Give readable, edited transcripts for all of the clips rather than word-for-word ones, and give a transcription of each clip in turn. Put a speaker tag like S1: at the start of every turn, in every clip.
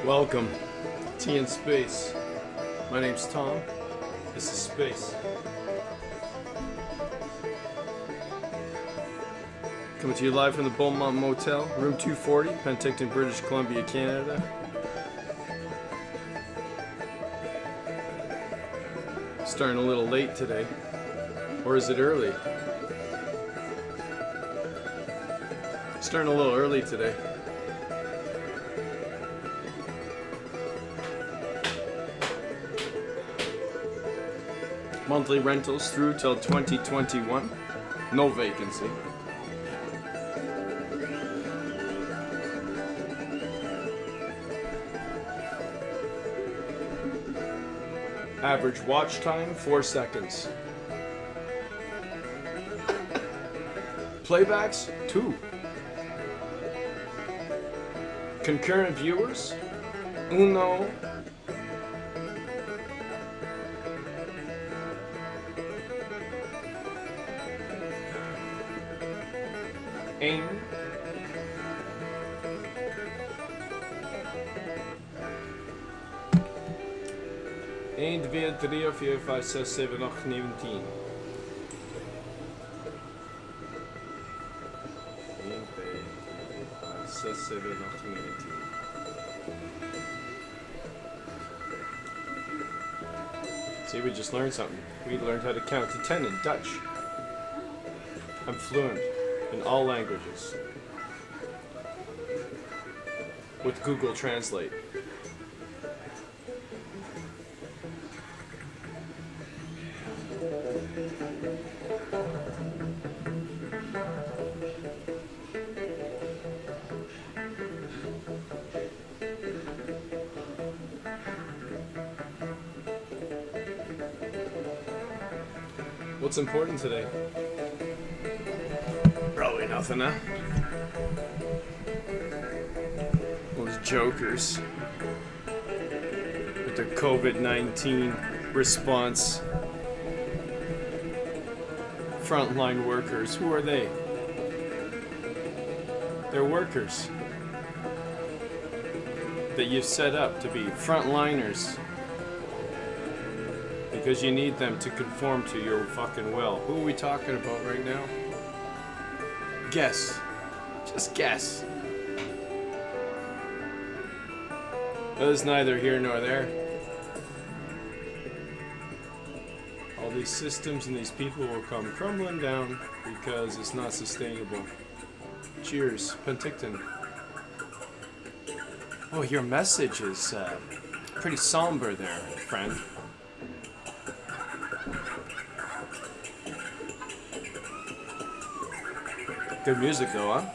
S1: Welcome, T in Space. My name's Tom. This is Space. Coming to you live from the Beaumont Motel, room 240, Penticton, British Columbia, Canada. Starting a little late today. Or is it early? Starting a little early today. Monthly rentals through till 2021. No vacancy. Average watch time, 4 seconds. Playbacks, 2. Concurrent viewers, uno. Aim. Eén, twee, drie, vier, vijf, zes, zeven, acht, 19. 1, 2, 5, 6, 7, 8, 19. See, we just learned something. We learned how to count to 10 in Dutch. I'm fluent in all languages with Google Translate. What's important today? Probably nothing, huh? Those jokers with their COVID-19 response. Frontline workers, who are they? They're workers that you've set up to be frontliners because you need them to conform to your fucking will. Who are we talking about right now? Guess. Just guess. That is neither here nor there. All these systems and these people will come crumbling down because it's not sustainable. Cheers, Penticton. Oh, your message is pretty somber there, friend. Good music though, huh?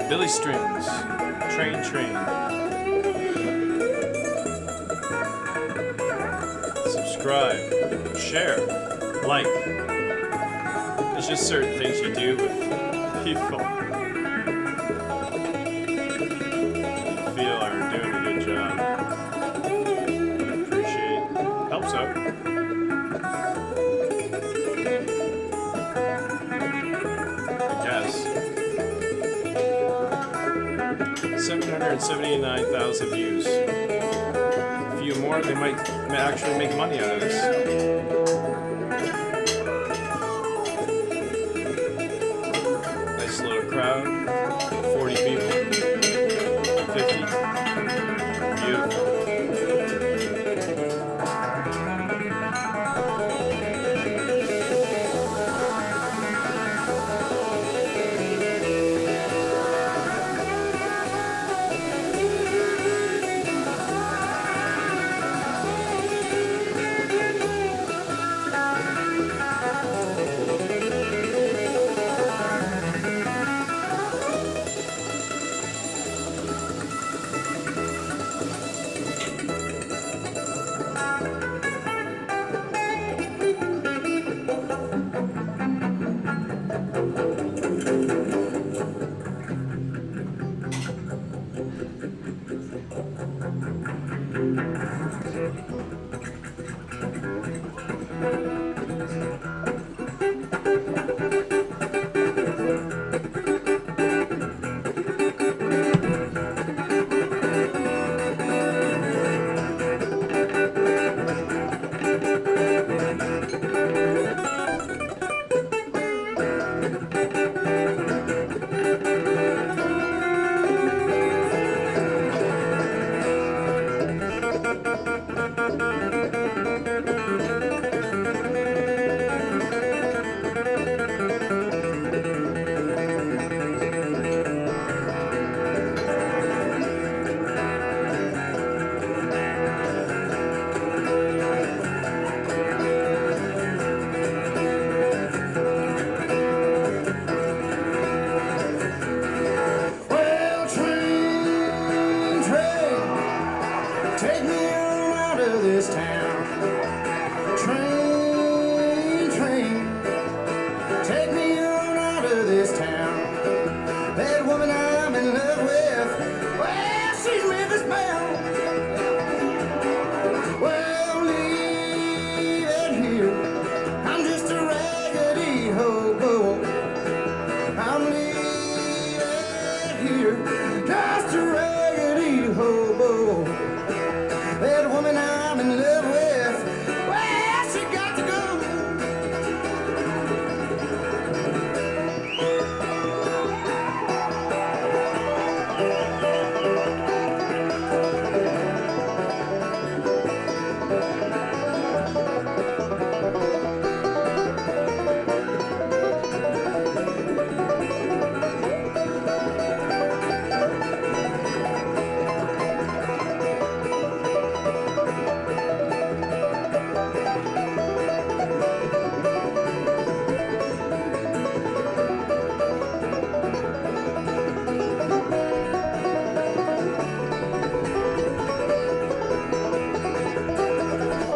S1: Billy Strings, Train. Subscribe, share, like. There's just certain things you do with people you feel are doing a good job. Appreciate. Helps out. I guess. 779,000 views. A few more, they might actually make money out of this. Nice little crowd. 40 people. 50. Beautiful.
S2: Take me on out of this town. Train, train. Take me on out of this town. That woman I'm in love with, well, she's Memphis bound. Well, leave it here. I'm just a raggedy hobo. I'm leaving it here. Just a raggedy hobo. That woman I'm in love with, well, she got to go.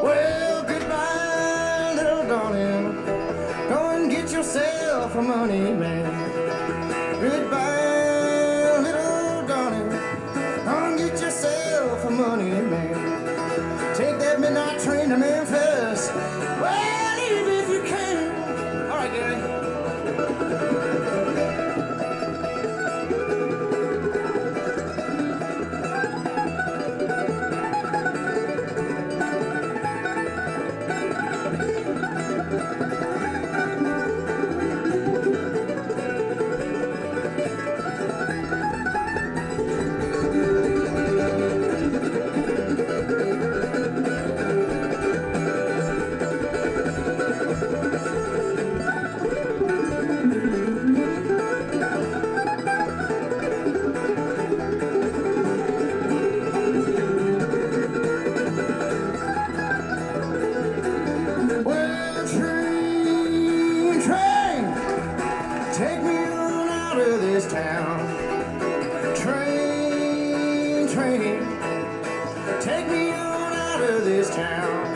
S2: Well, goodbye, little darling. Go and get yourself a money man. Goodbye, little darling. Go and get yourself a money man. Take that midnight train to Memphis. Well, leave if you can. All right, Gary. Well, train, train, take me on out of this town. Train, train, take me on out of this town.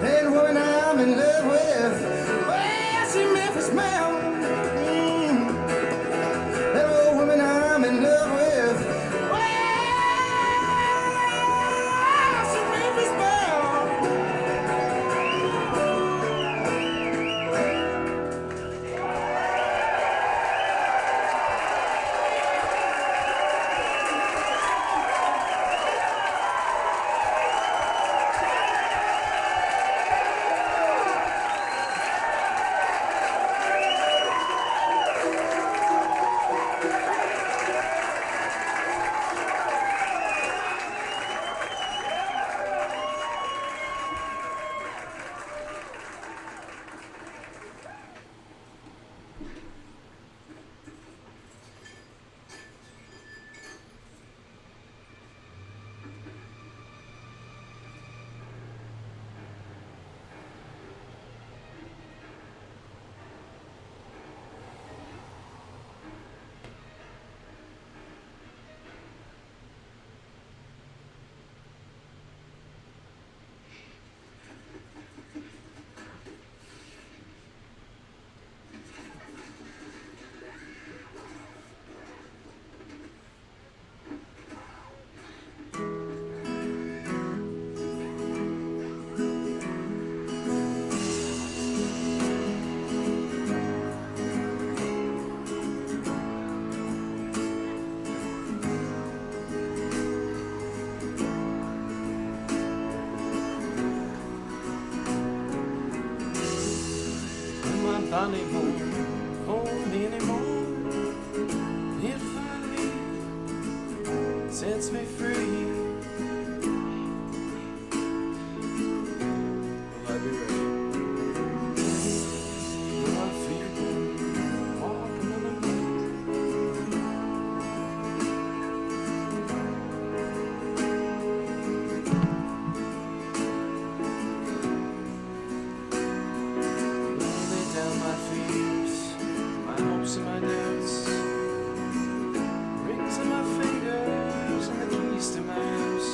S2: That woman I'm in love with, well, she Memphis smell. That old woman I'm in love with. Well, she made me smell.
S1: Bonnie won't hold me anymore. It finally sets me free. Will I be ready? Will my feet walk another way? My fears, my hopes and my doubts, rings on my fingers and the keys to my house.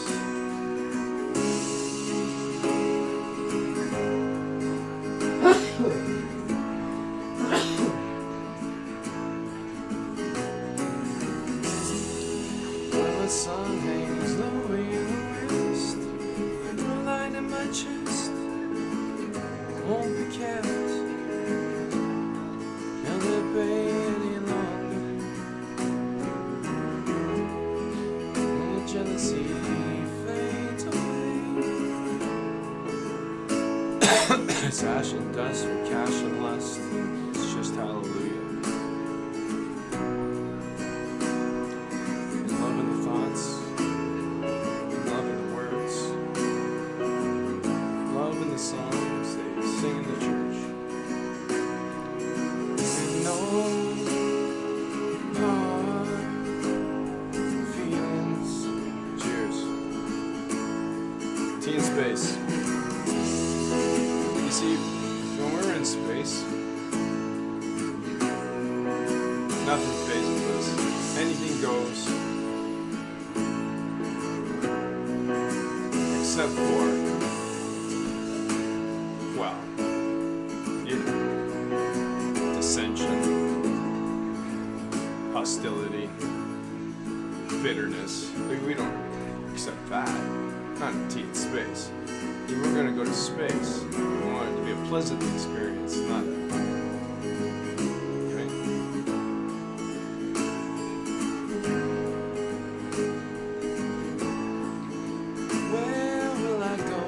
S1: When the sun hangs low in the west, the light in my chest won't be kept. Any longer. When the jealousy fades away, it's ash and dust for cash and lust. It's just hallelujah. There's love in the thoughts, love in the words, love in the songs they sing in the church. In space. You see, when we're in space, nothing phases us. Anything goes. Except for, well, you know, dissension, hostility, bitterness. We don't accept that. Not in space. If we're going to go to space, we want it to be a pleasant experience, not right? Where will I go?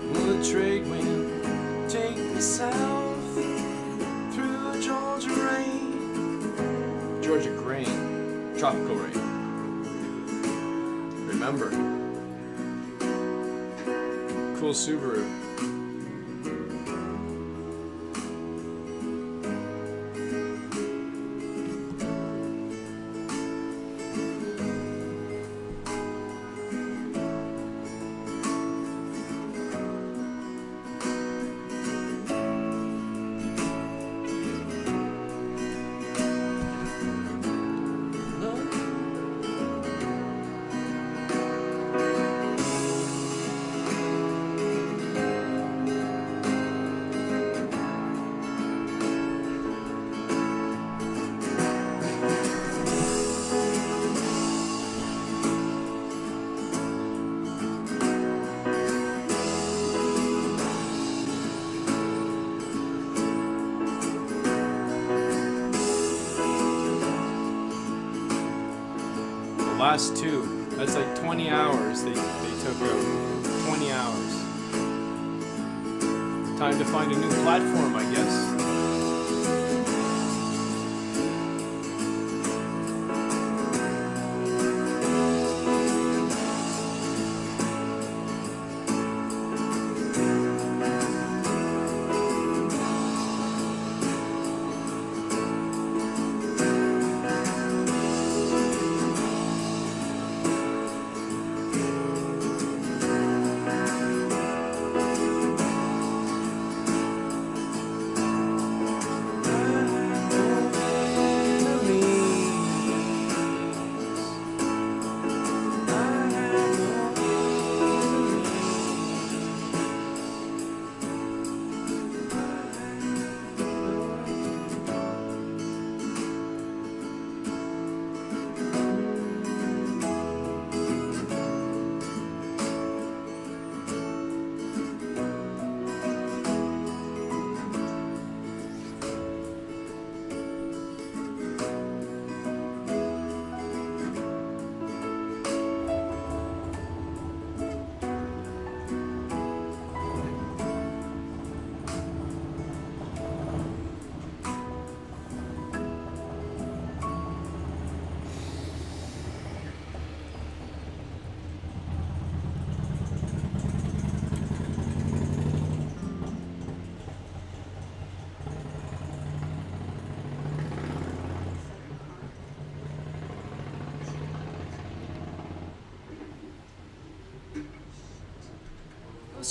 S1: Will the trade wind take me south through Georgia rain? Georgia grain, tropical rain. Remember, cool Subaru. last two. That's like 20 hours they took out. 20 hours. Time to find a new platform, I guess.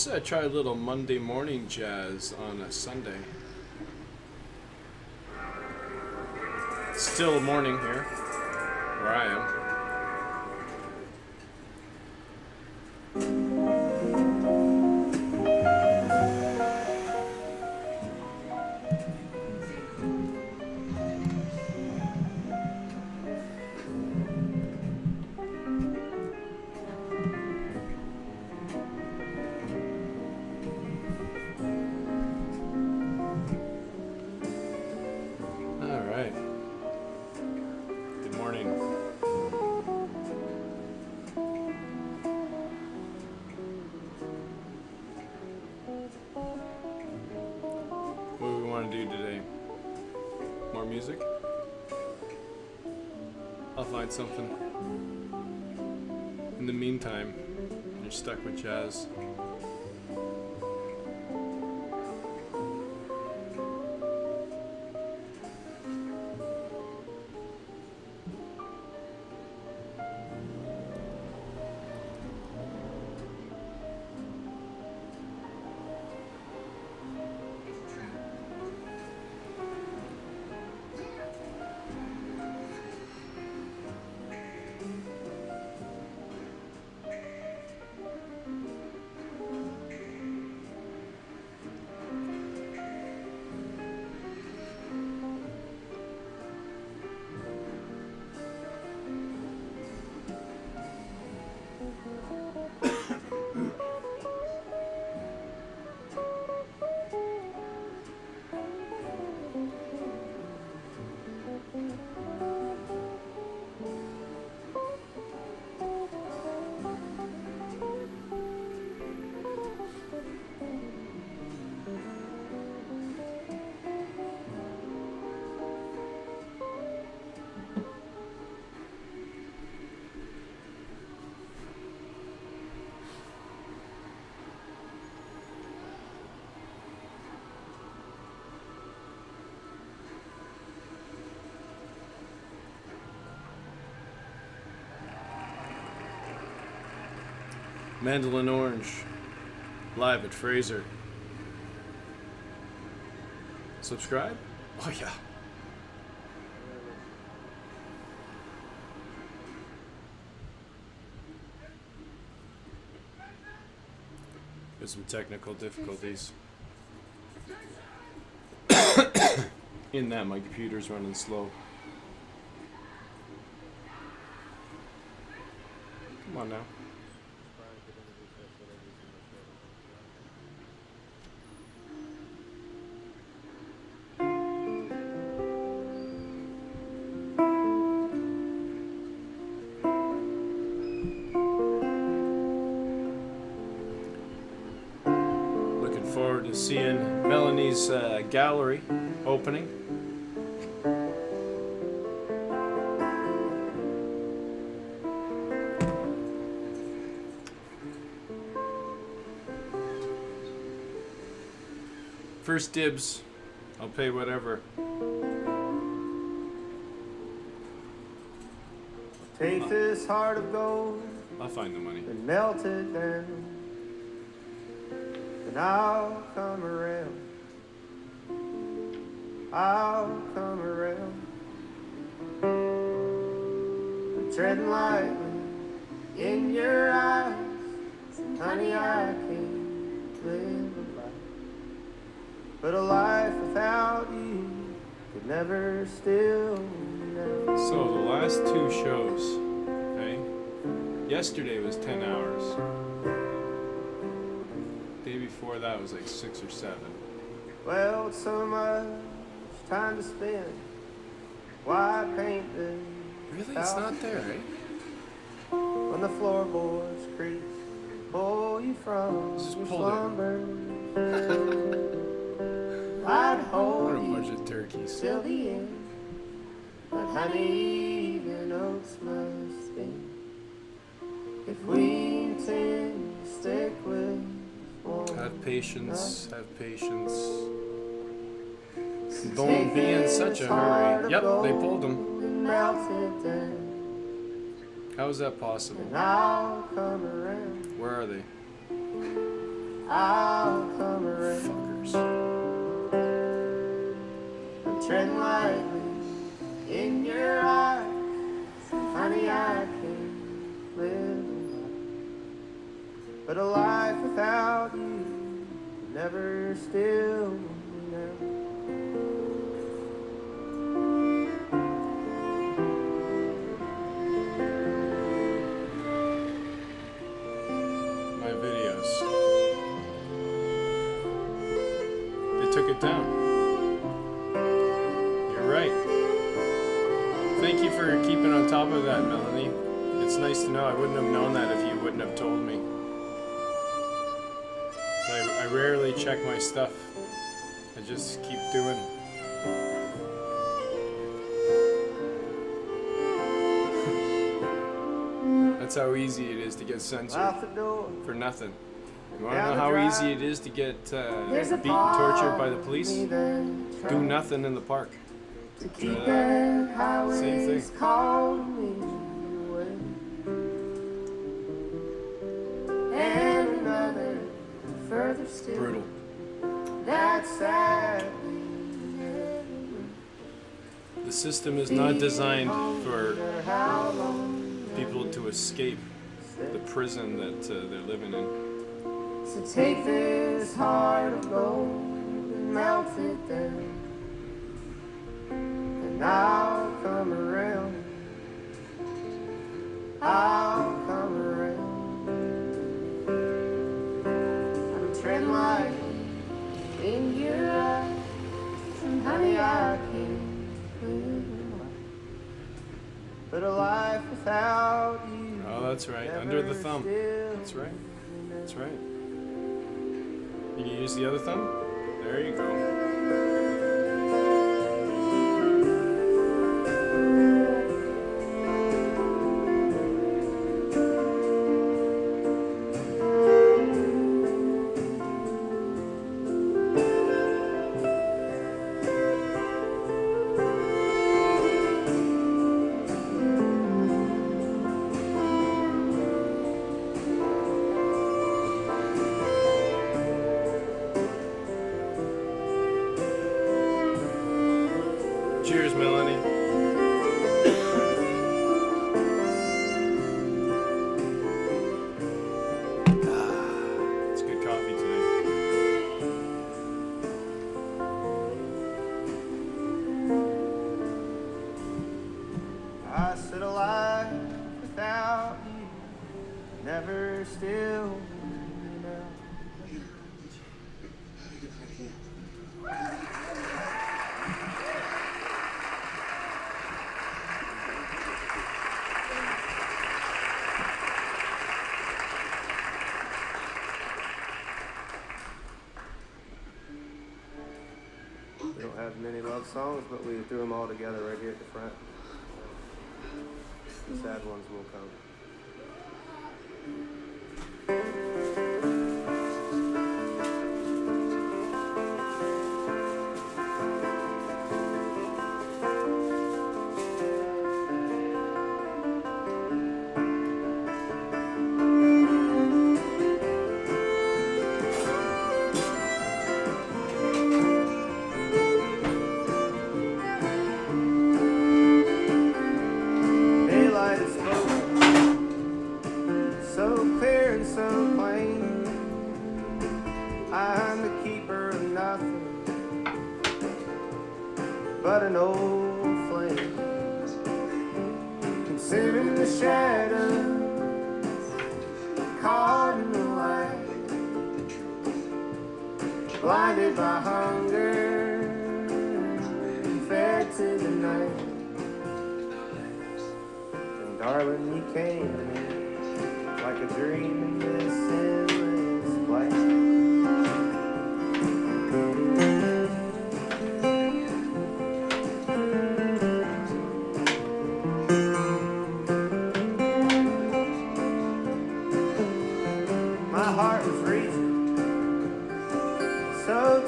S1: Let's try a little Monday morning jazz on a Sunday. It's still morning here, where I am. Music. I'll find something. In the meantime, you're stuck with jazz. Mandolin Orange, live at Fraser. Subscribe? Oh yeah. There's some technical difficulties. In that, my computer's running slow. Come on now. forward to seeing Melanie's gallery opening. First dibs. I'll pay whatever.
S2: Take this heart of gold
S1: I'll find the money.
S2: and melt it down, and I'll come around. I'll come around. I'm treading lightly in your eyes, honey. I can't live a life, but a life without you could never still be now.
S1: So the last two shows, okay? Yesterday was 10 hours. Day before that was like 6 or 7.
S2: Well, it's so much time to spend. Why paint this
S1: Really? It's not there, eh?
S2: when the floorboards creak? Pull you from
S1: Just
S2: your
S1: pulled it.
S2: slumbers. I'd
S1: What a
S2: hold
S1: bunch
S2: you
S1: of turkeys.
S2: till the end, but honey, even oats must sting. If we intend to stick with one,
S1: Have patience, have patience.
S2: so
S1: Don't
S2: take
S1: be in
S2: this
S1: such a
S2: heart
S1: hurry.
S2: of
S1: Yep, they
S2: gold
S1: pulled them.
S2: and melt it down,
S1: How is that possible?
S2: and I'll come around.
S1: Where are they?
S2: I'll come around.
S1: Fuckers.
S2: I'm treading lightly in your eyes, honey. I can't live a life, but a life without you could never still be now.
S1: My videos. They took it down. You're right. Thank you for keeping on top of that, Melanie. It's nice to know. I wouldn't have known that if you wouldn't have told me. So I rarely check my stuff. I just keep doing. That's how easy it is to get censored
S2: Out the door,
S1: for nothing. You want to know how easy it is to get
S2: there's a
S1: beat, tortured by the
S2: part
S1: police?
S2: of me that
S1: Do
S2: tries
S1: nothing in the park.
S2: to keep that
S1: Same
S2: highways
S1: thing.
S2: calling me away. And another further still.
S1: Brutal.
S2: That's sad.
S1: The system is not designed for
S2: How long?
S1: people to escape the prison that they're living in.
S2: So take this heart of gold and melt it down, and I'll come around. I'll come around. I'm treading lightly in your eyes, and honey, I can't live a life, but a life without you.
S1: Oh, that's right. Under the
S2: never
S1: thumb.
S2: still
S1: That's right.
S2: be now.
S1: That's right. You can use the other thumb? There you go. Cheers, Melanie. It's good coffee today.
S2: I sit alive without you, never still be now.
S3: have many love songs, but we threw them all together right here at the front. The sad ones will come. But an old flame, considering the shadows caught in the light, blinded by hunger and fed to the night. And darling, you came to me like a dream in this endless flight.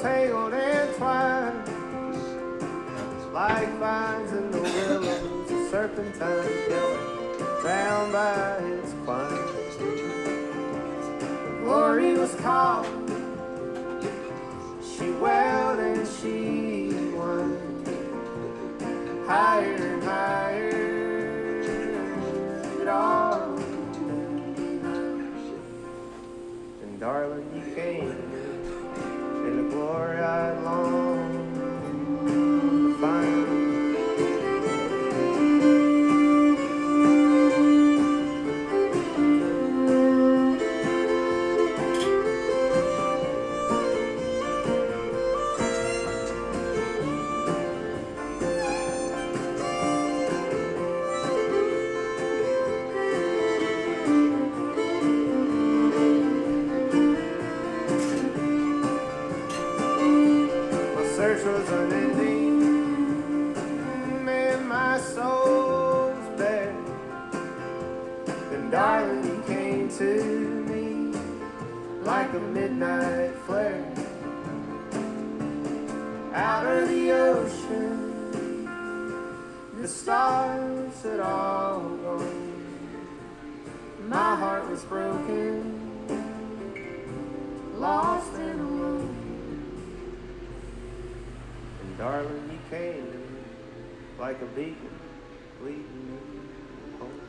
S3: Tangled and twined, like vines in the willows, a serpentine killer, bound by its climb. Glory was called, she wailed and she won, higher and higher, it all. And darling, you came in the glory I long to find. Search was unending, and my soul's bare. Then, darling, you came to me like a midnight flare. Out of the ocean, the stars had all gone. My heart was broken, lost and alone. Darling, you came to me like a beacon, leading me home.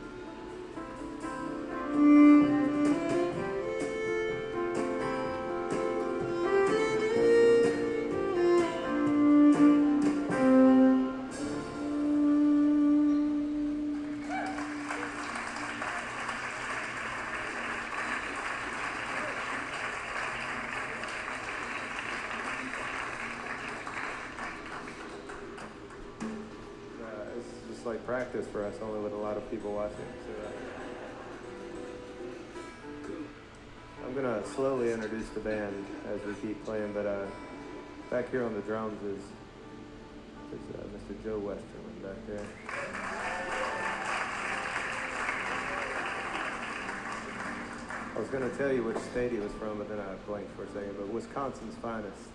S3: Like practice for us, only with a lot of people watching. So, I'm gonna slowly introduce the band as we keep playing, but back here on the drums is Mr. Joe Westerland back there. I was gonna tell you which state he was from, but then I blanked for a second. But Wisconsin's finest.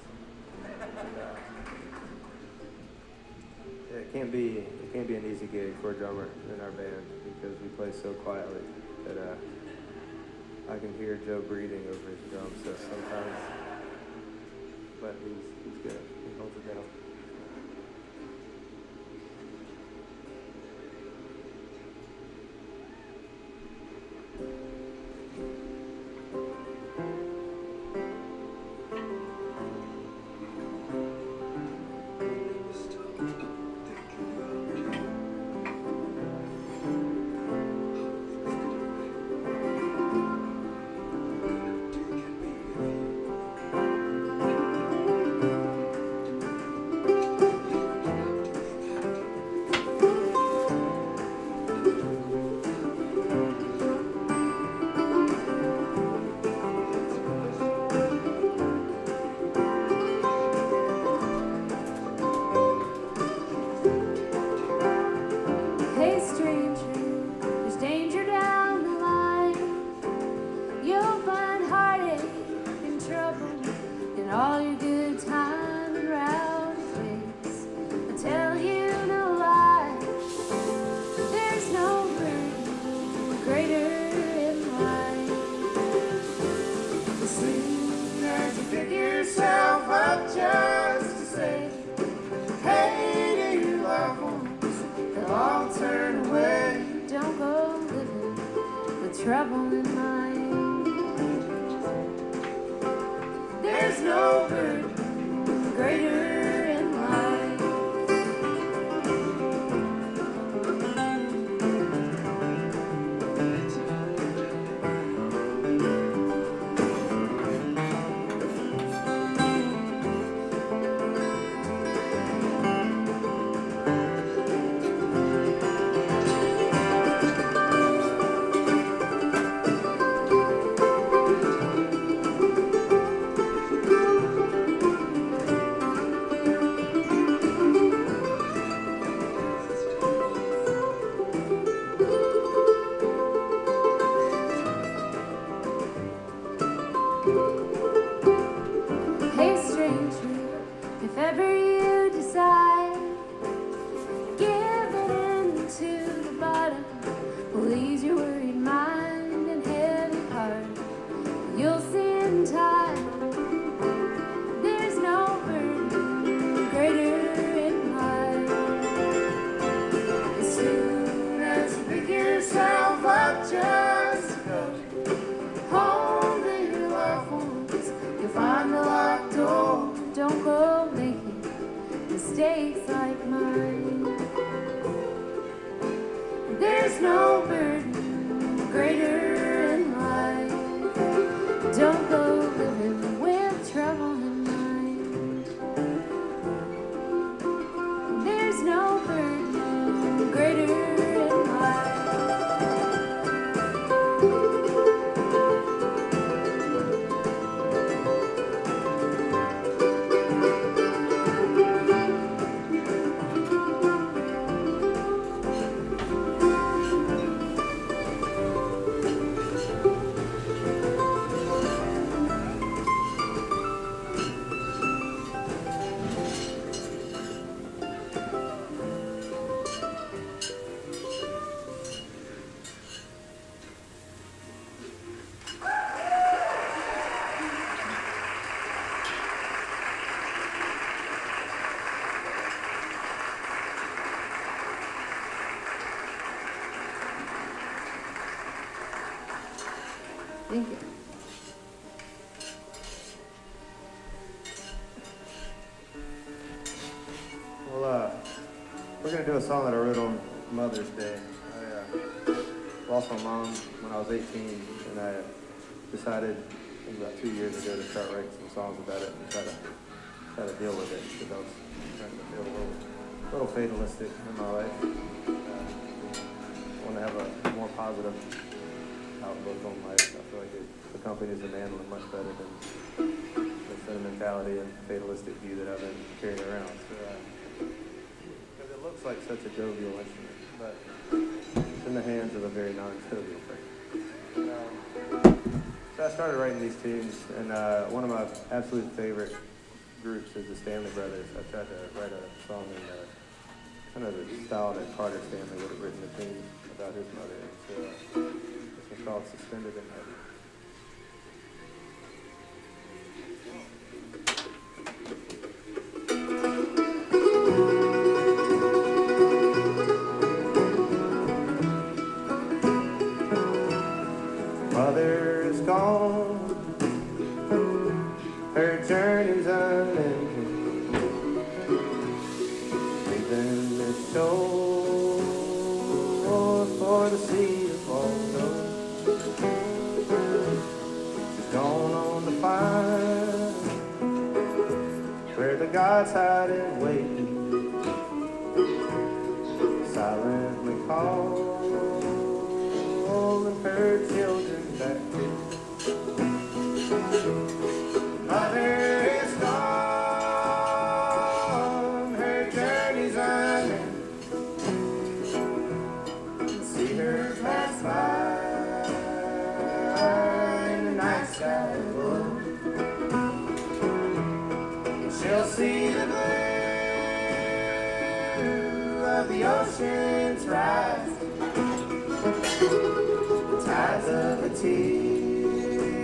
S3: It can't be an easy gig for a drummer in our band because we play so quietly that I can hear Joe breathing over his drums. So sometimes, but he's good. He holds it down.
S4: trouble in mind. There's no burden greater in life. Hey stranger, if ever you decide giving to the bottom will ease your worried mind and heavy heart, you'll see in time there's no burden greater in life. As soon as you pick yourself up just to go home to your loved ones, you'll find the locked door. Don't go making mistakes like mine. There's no burden greater in life. Don't go living with trouble in mind. There's no burden greater in life. Thank you.
S3: Well, we're gonna do a song that I wrote on Mother's Day. I lost my mom when I was 18, and I decided about 2 years ago to start writing some songs about it and try to deal with it, because I was starting to feel a little fatalistic in my life. I want to have a more positive outlook on life. I feel like it accompanies the mandolin much better than the sentimentality and fatalistic view that I've been carrying around. So, because it looks like such a jovial instrument, but it's in the hands of a very non-jovial person. So I started writing these tunes, and one of my absolute favorite groups is the Stanley Brothers. I tried to write a song in kind of the style that Carter Stanley would have written a tune about his mother. So this one's called Suspended in Heaven. Mother is gone, her journey's unending, leaving this shore for the sea to follow. She's gone on to find where the gods hide and wait, silently calling her children back. Mother is gone, her journey's ending. See her pass by in the night sky blue, and she'll see the blue of the ocean's rise. Tides of a teardrop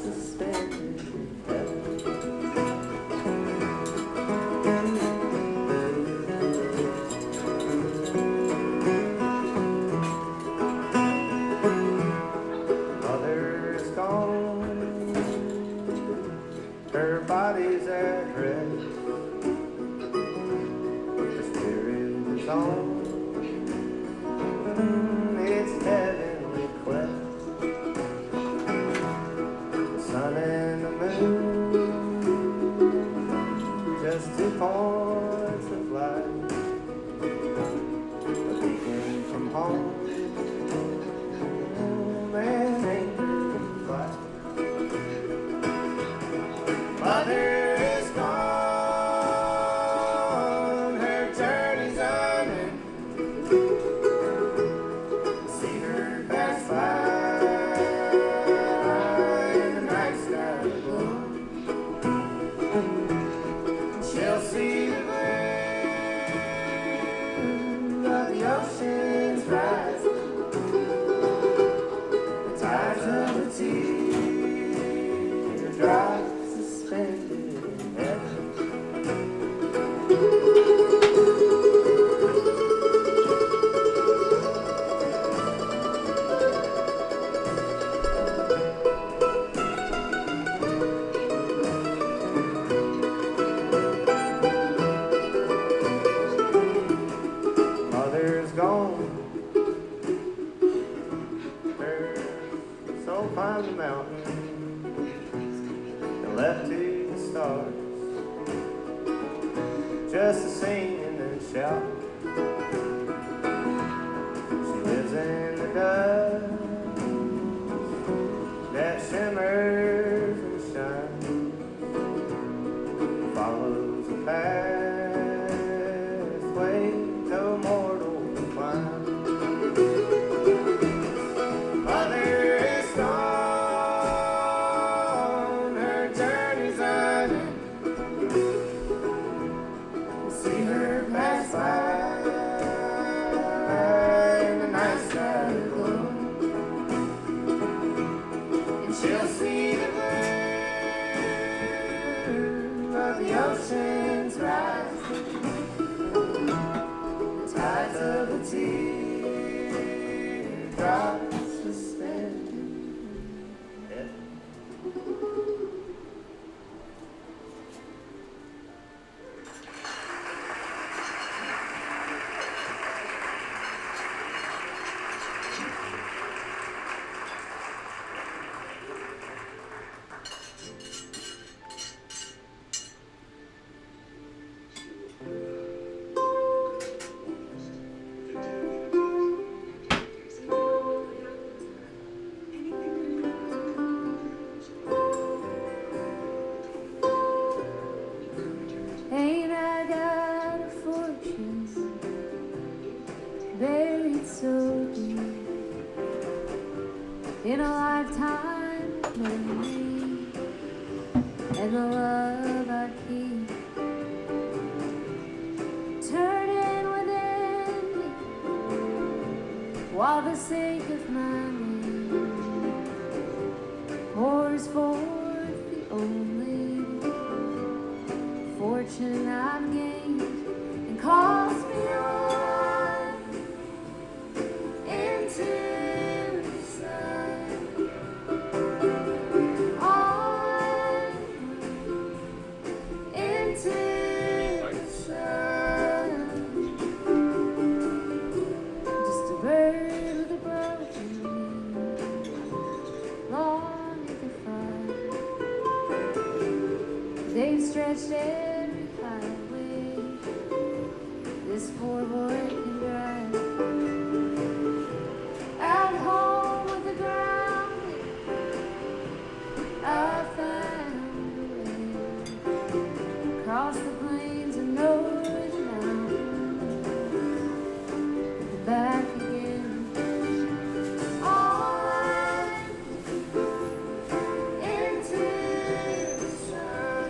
S3: suspended in heaven. body's at rest. The spirit is on its heavenly quest. The sun and the moon, just 2 points of light, a beacon from home, and angels can fly. Mother is gone, her journey's ended. See her pass by in the night sky glow. She'll see the blue of the oceans rise, the tides of the teardrops suspended in heaven. Mother's gone, her soul climbed the mountain and left to the stars, just to sing and then shout. She lives in the dust that shimmers and shines, follows the pathway to mortal climb. Mother is gone, her journey's ended. See her pass by in the night sky glow, and she'll see the blue of the oceans rise, the tides of the teardrops suspended. Yeah.
S4: Ain't I got a fortune buried so deep in a lifetime of memory and the love I keep turning within me while the sake of my name pours forth the only fortune I've gained and calls me on into the sun. On into the sun. Just a bird with a broken wing, longing to fly. They've stretched every highway this poor boy can drive. At home with the ground, I found a way across the plains and northern mountains, back again. On into the sun.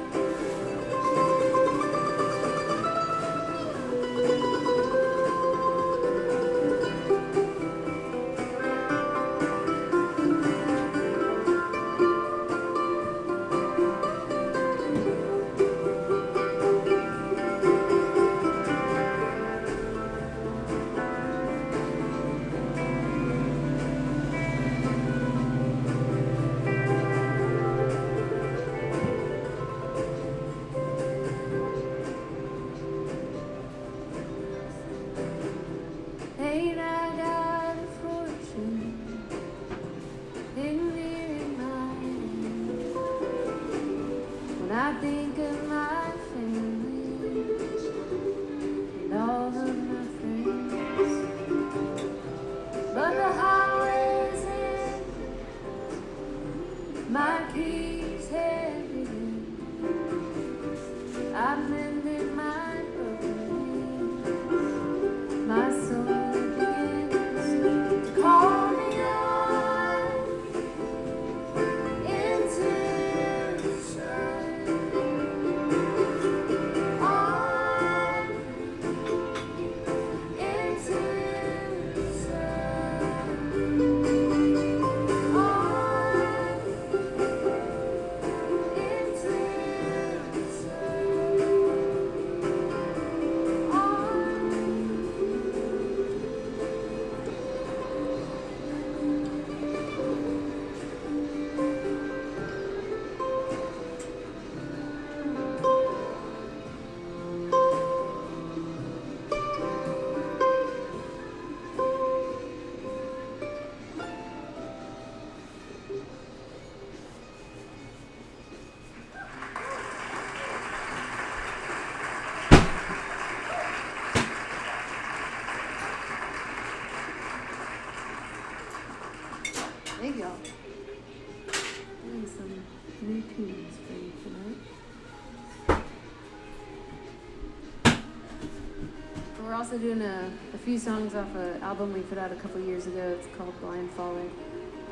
S4: we're also doing a few songs off an album we put out a couple years ago. It's called Blindfolded.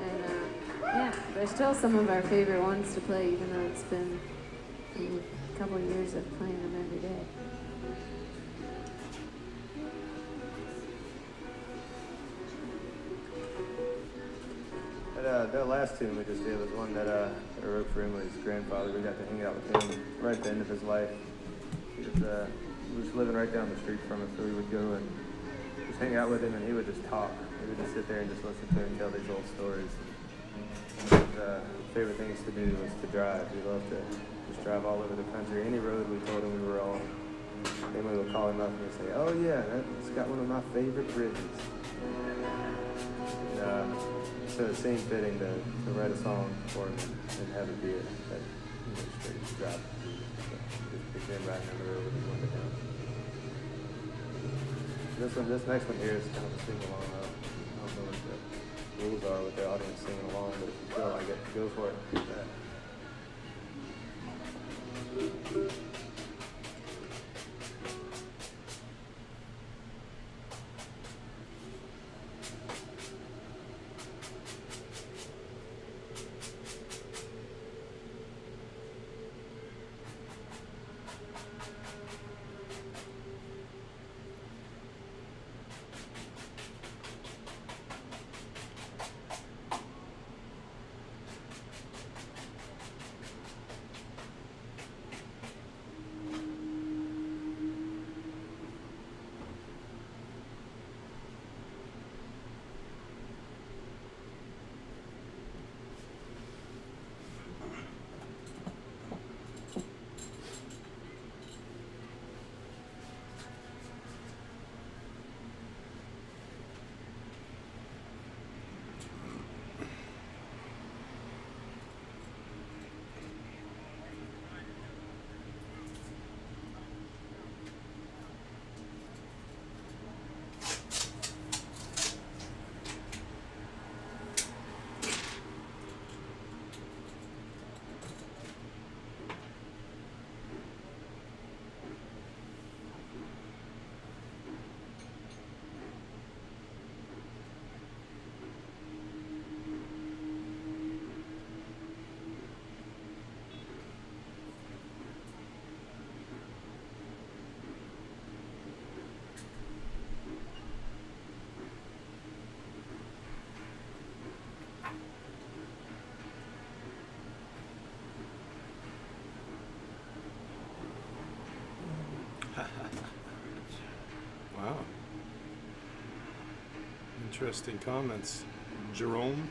S4: And yeah, they're still some of our favorite ones to play, even though it's been a couple years of playing them every day.
S3: That last tune we just did was one that I wrote for Emily's grandfather. We got to hang out with him right at the end of his life. He was living right down the street from us, so we would go and just hang out with him, and he would just talk. We would just sit there and just listen to him tell these old stories. And his favorite things to do was to drive. We loved to just drive all over the country. Any road we told him we were on, Emily would call him up and he'd say, "Oh yeah, that's got one of my favorite bridges." And, so it seemed fitting to write a song for him and have it be that straight drop. So just picked him right in the road with his window down. This next one here is kind of a sing along. I don't know what the rules are with the audience singing along, but if you feel like it, go for it.
S1: Wow. Interesting comments. Jerome?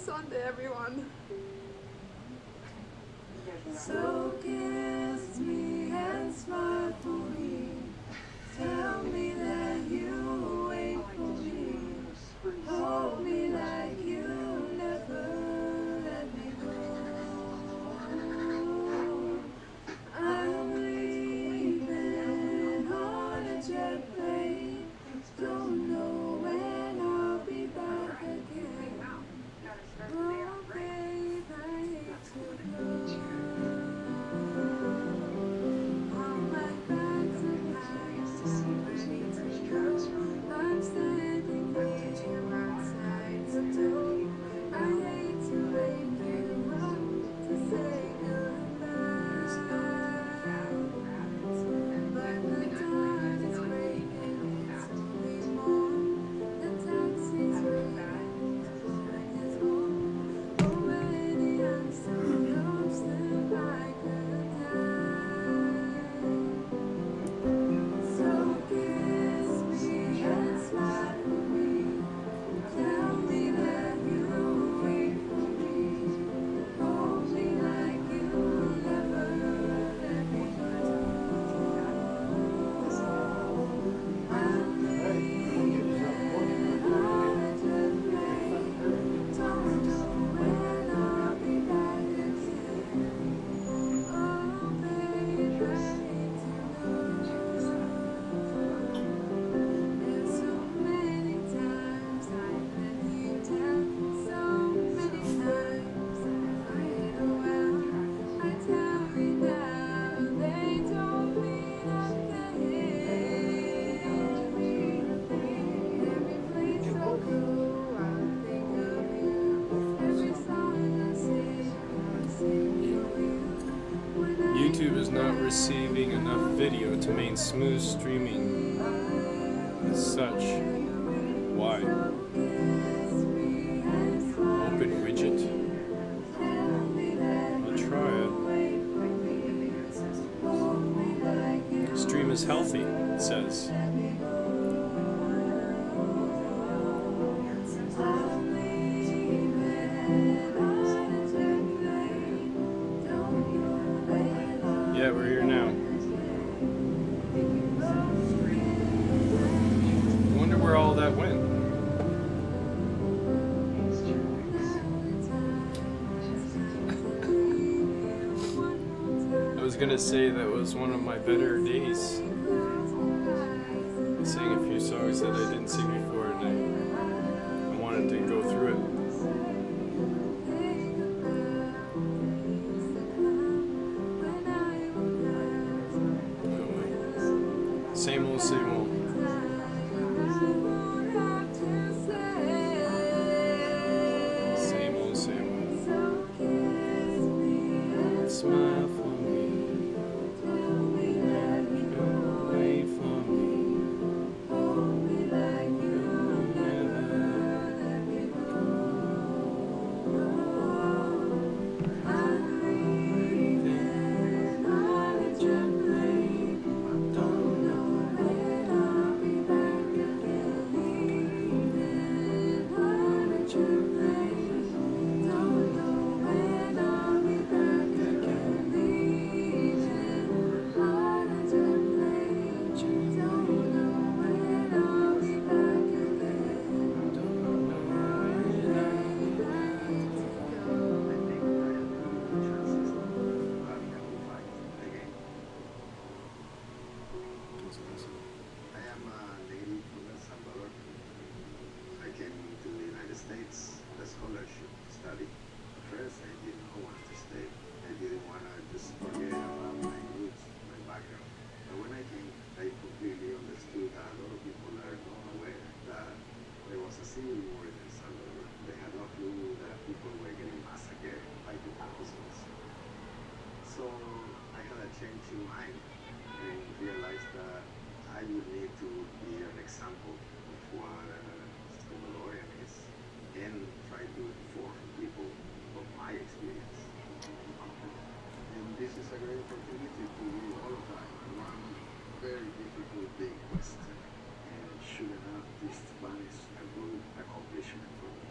S5: Sunday, everyone.
S4: So kiss me and smile for me. Tell me that you'll wait for me. Hold me like you'll never let me go. I'm leaving on a jet plane. Don't know when I'll be back again. Oh, babe, I hate to go. All my bags are packed, ready to go. I'm standing here outside the door. I hate to wake you up to say goodbye, but the dawn is breaking. It's only morn. The taxi's waiting. Going is home. Already I'm so lost and I could die. So kiss me and smile for me. Tell me that you'll wait for me. Hold me like you'll never let me go. I'm leaving on a jet plane. Don't know when I'll be back again. Oh, babe, I hate to go. There's so many times I've let you down. So many times I played around. I tell you now, they don't mean a thing. Every place I go, I think of you. Every song I sing for you. When I
S1: YouTube is not receiving enough video to maintain smooth streaming as such. Why? Open widget. I'll try it. Stream is healthy, it says. Yeah, we're here now. I wonder where all that went. I was gonna say that was one of my better days. I sang a few songs that I didn't sing before, and I wanted to go through it. Same old, same old. Same old, same old. Smile for me. Wait for me.
S6: I am a native from El Salvador. I came to the United States as scholarship to study. First, I did not want to stay. I didn't want to just forget about my roots, my background. But when I came, I completely understood that a lot of people are not aware that there was a civil war in El Salvador. They had no clue that people were getting massacred by the partisans. So I had a change in mind and realized that I would need to be an example of what Salvadorian is and try to inform people of my experience. And this is a great opportunity to do all of that in one very difficult big question. And sure enough, this one is a good accomplishment for me.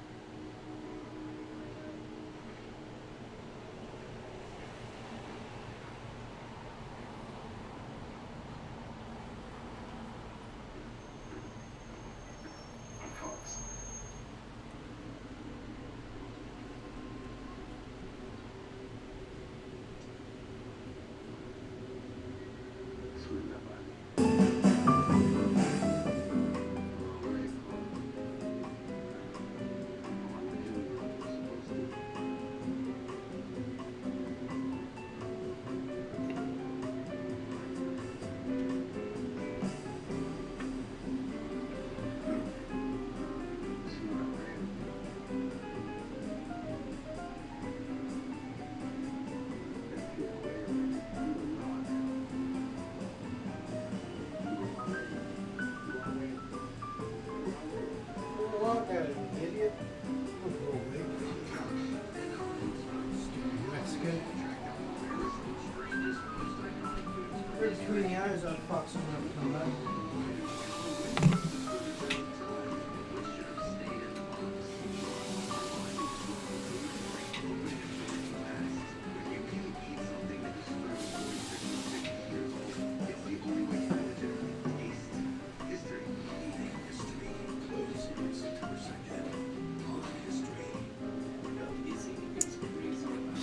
S5: guys that fuck someone up come back.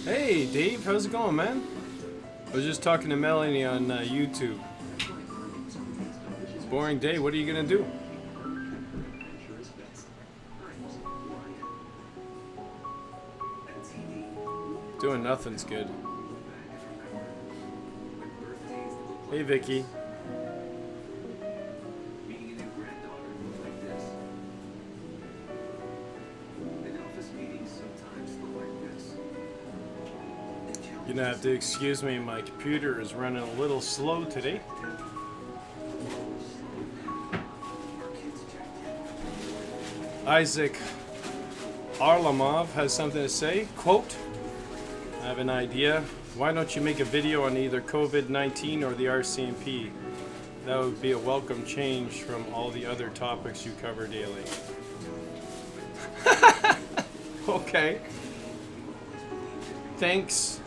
S1: Hey, Dave, how's it going, man? I was just talking to Melanie on YouTube. Boring day, what are you gonna do? Doing nothing's good. Hey, Vicky. You're gonna have to excuse me, my computer is running a little slow today. Isaac Arlamov has something to say. Quote, I have an idea. Why don't you make a video on either COVID-19 or the RCMP? That would be a welcome change from all the other topics you cover daily. Okay. Thanks.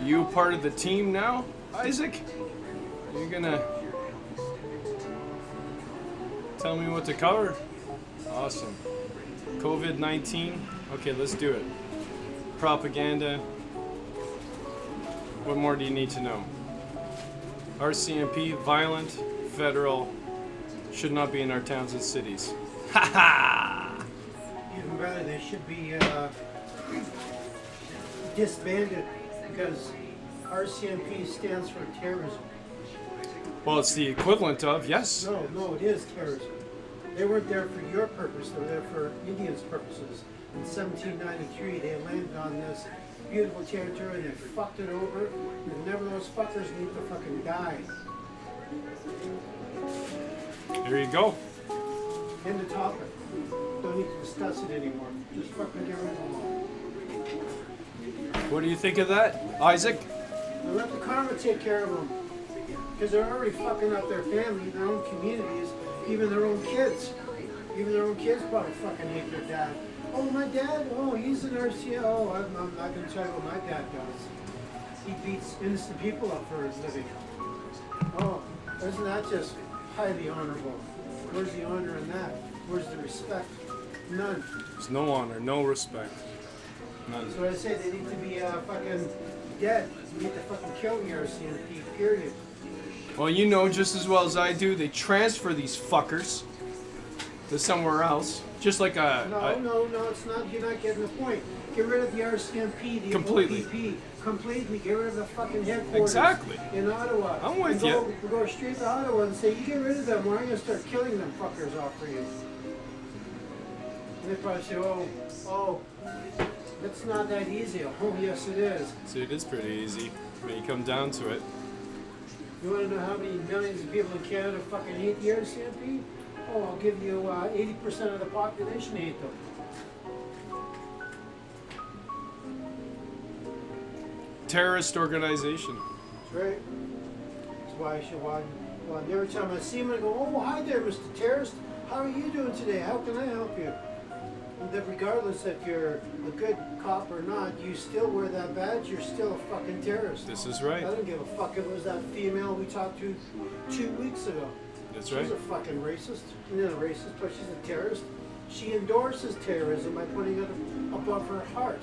S1: You part of the team now, Isaac? You're gonna tell me what to cover? Awesome. COVID-19? Okay, let's do it. Propaganda. What more do you need to know? RCMP, violent, federal, should not be in our towns and cities. Ha ha!
S5: Even better, they should be disbanded because RCMP stands for terrorism.
S1: Well, it's the equivalent of, yes.
S5: No, it is terrorism. They weren't there for your purpose, they were there for Indians' purposes. In 1793, they landed on this beautiful territory and they fucked it over, and never those fuckers need to fucking die.
S1: There you go.
S5: End of topic. Don't need to discuss it anymore. Just fucking get rid of them all.
S1: What do you think of that, Isaac?
S5: And let the karma take care of them. Because they're already fucking up their family, their own communities, even their own kids. Even their own kids probably fucking hate their dad. Oh, my dad? Oh, he's an RCO. Oh, I'm not going to tell you what my dad does. He beats innocent people up for his living. Oh, isn't that just highly honorable? Where's the honor in that? Where's the respect? None.
S1: There's no honor, no respect. None.
S5: So I say they need to be fucking dead. You need to fucking kill the RCMP, period.
S1: Well, you know just as well as I do, they transfer these fuckers to somewhere else. Just like
S5: No, it's not. You're not getting the point. Get rid of the RCMP, the
S1: Completely.
S5: OPP. Completely. Get rid of the fucking headquarters.
S1: Exactly.
S5: In Ottawa.
S1: I'm with
S5: and
S1: you.
S5: Go straight to Ottawa and say, you get rid of them or I'm going to start killing them fuckers off for you. And they probably say, oh, it's not that easy. Oh, yes it is.
S1: So it is pretty easy when you come down to it.
S5: You want to know how many millions of people in Canada fucking hate the RCMP? Oh, I'll give you 80% of the population hate them.
S1: Terrorist organization.
S5: That's right. That's why I should want. Well, every time I see him, I go, oh, hi there, Mr. Terrorist. How are you doing today? How can I help you? And that regardless if you're a good cop or not, you still wear that badge, you're still a fucking terrorist.
S1: This is
S5: I
S1: right.
S5: don't give a fuck if it was that female we talked to 2 weeks ago.
S1: That's
S5: She's
S1: right.
S5: a fucking racist. She's not a racist, but she's a terrorist. She endorses terrorism by putting it above her heart.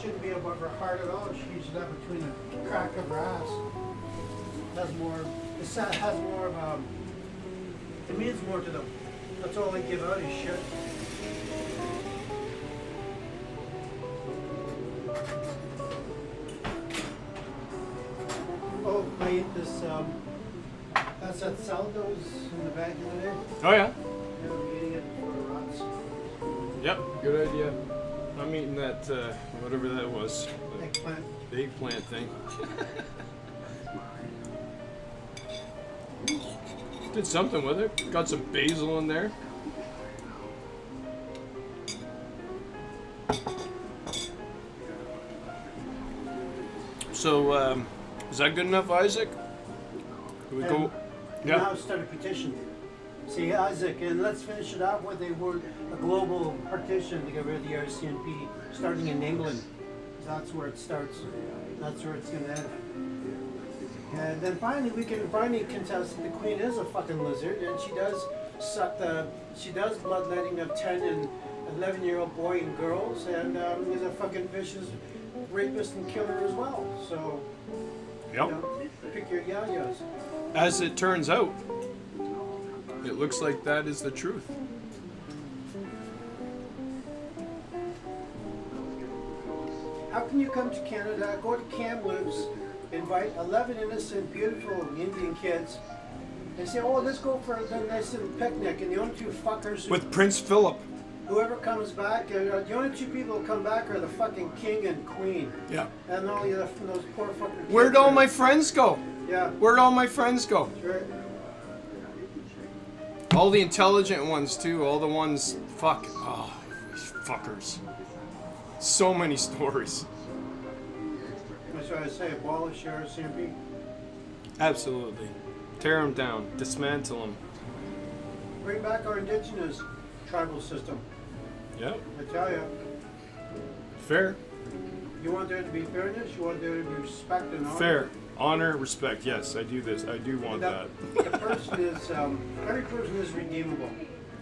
S5: Shouldn't be above her heart at all. She should have between the crack of her ass. Has more. It has more of it means more to them. That's all they give out is shit. Oh, I ate this. That's that salad that was in the bag the other day.
S1: Oh yeah.
S5: Yeah, I'm eating it before it rots.
S1: Yep. Good idea. I'm eating that whatever that was.
S5: Eggplant.
S1: The eggplant thing. Did something with it. Got some basil in there. So, Is that good enough, Isaac? Can we go?
S5: Now
S1: Yeah.
S5: start a petition. See, Isaac, and let's finish it off with a global partition to get rid of the RCMP, starting in England. That's where it starts. That's where it's gonna end. And then finally, we can finally contest that the Queen is a fucking lizard, and she does bloodletting of 10 and 11-year-old boy and girls, and is a fucking vicious rapist and killer as well. So,
S1: Yep.
S5: you know, pick your yayas.
S1: As it turns out, it looks like that is the truth.
S5: How can you come to Canada, go to Kamloops, invite 11 innocent, beautiful Indian kids, and say, oh, let's go for a nice little picnic, and the only two fuckers,
S1: With Prince Philip.
S5: whoever comes back, the only two people who come back are the fucking king and queen.
S1: Yeah.
S5: And all the other, those poor fucking kids.
S1: Where'd all
S5: are-
S1: my friends go?
S5: Yeah,
S1: Where'd all my friends go?
S5: sure.
S1: All the intelligent ones too. All the ones. Fuck. Oh, these fuckers. So many stories.
S5: That's why I say abolish RCMP.
S1: Absolutely. Tear them down. Dismantle them.
S5: Bring back our indigenous tribal system.
S1: Yep.
S5: I tell you,
S1: Fair.
S5: you want there to be fairness, you want there to be respect and honor.
S1: Fair. Honor, respect. Yes, I do this. I do want that.
S5: The person is, every person is redeemable,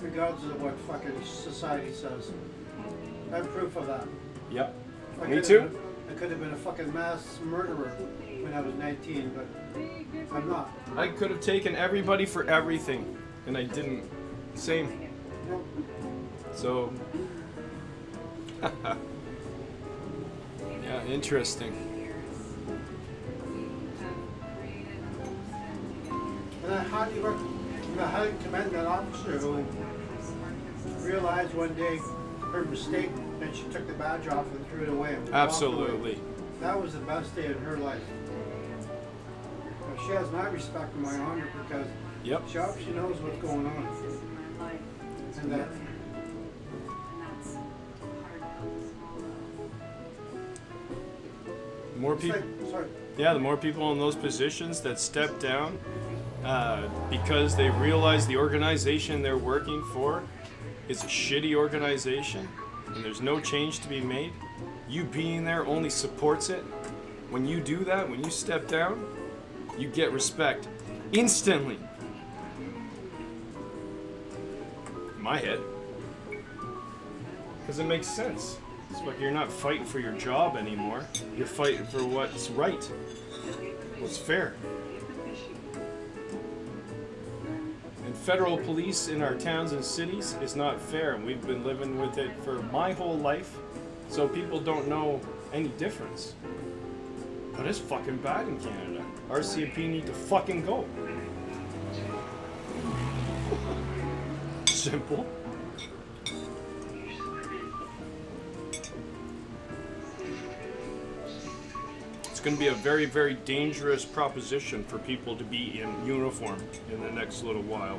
S5: regardless of what fucking society says. I have proof of that.
S1: Yep.
S5: I
S1: Me
S5: could
S1: too.
S5: have been- I could have been a fucking mass murderer when I was 19, but I'm not.
S1: I could have taken everybody for everything, and I didn't. Same.
S5: You know,
S1: So. Yeah, interesting.
S5: and I highly commend that officer who realized one day her mistake and she took the badge off and threw it away. And walked away.
S1: Absolutely.
S5: That was the best day in her life. She has my respect and my honor because
S1: Yep.
S5: she knows what's going on. And that
S1: More people.
S5: sorry.
S1: Yeah, the more people in those positions that step down because they realize the organization they're working for is a shitty organization and there's no change to be made, you being there only supports it. When you do that, when you step down, you get respect instantly. In my head. Because it makes sense. It's like you're not fighting for your job anymore. You're fighting for what's right. What's fair. And federal police in our towns and cities is not fair. And we've been living with it for my whole life. So people don't know any difference. But it's fucking bad in Canada. RCMP need to fucking go. Simple. It's going to be a very, very dangerous proposition for people to be in uniform in the next little while.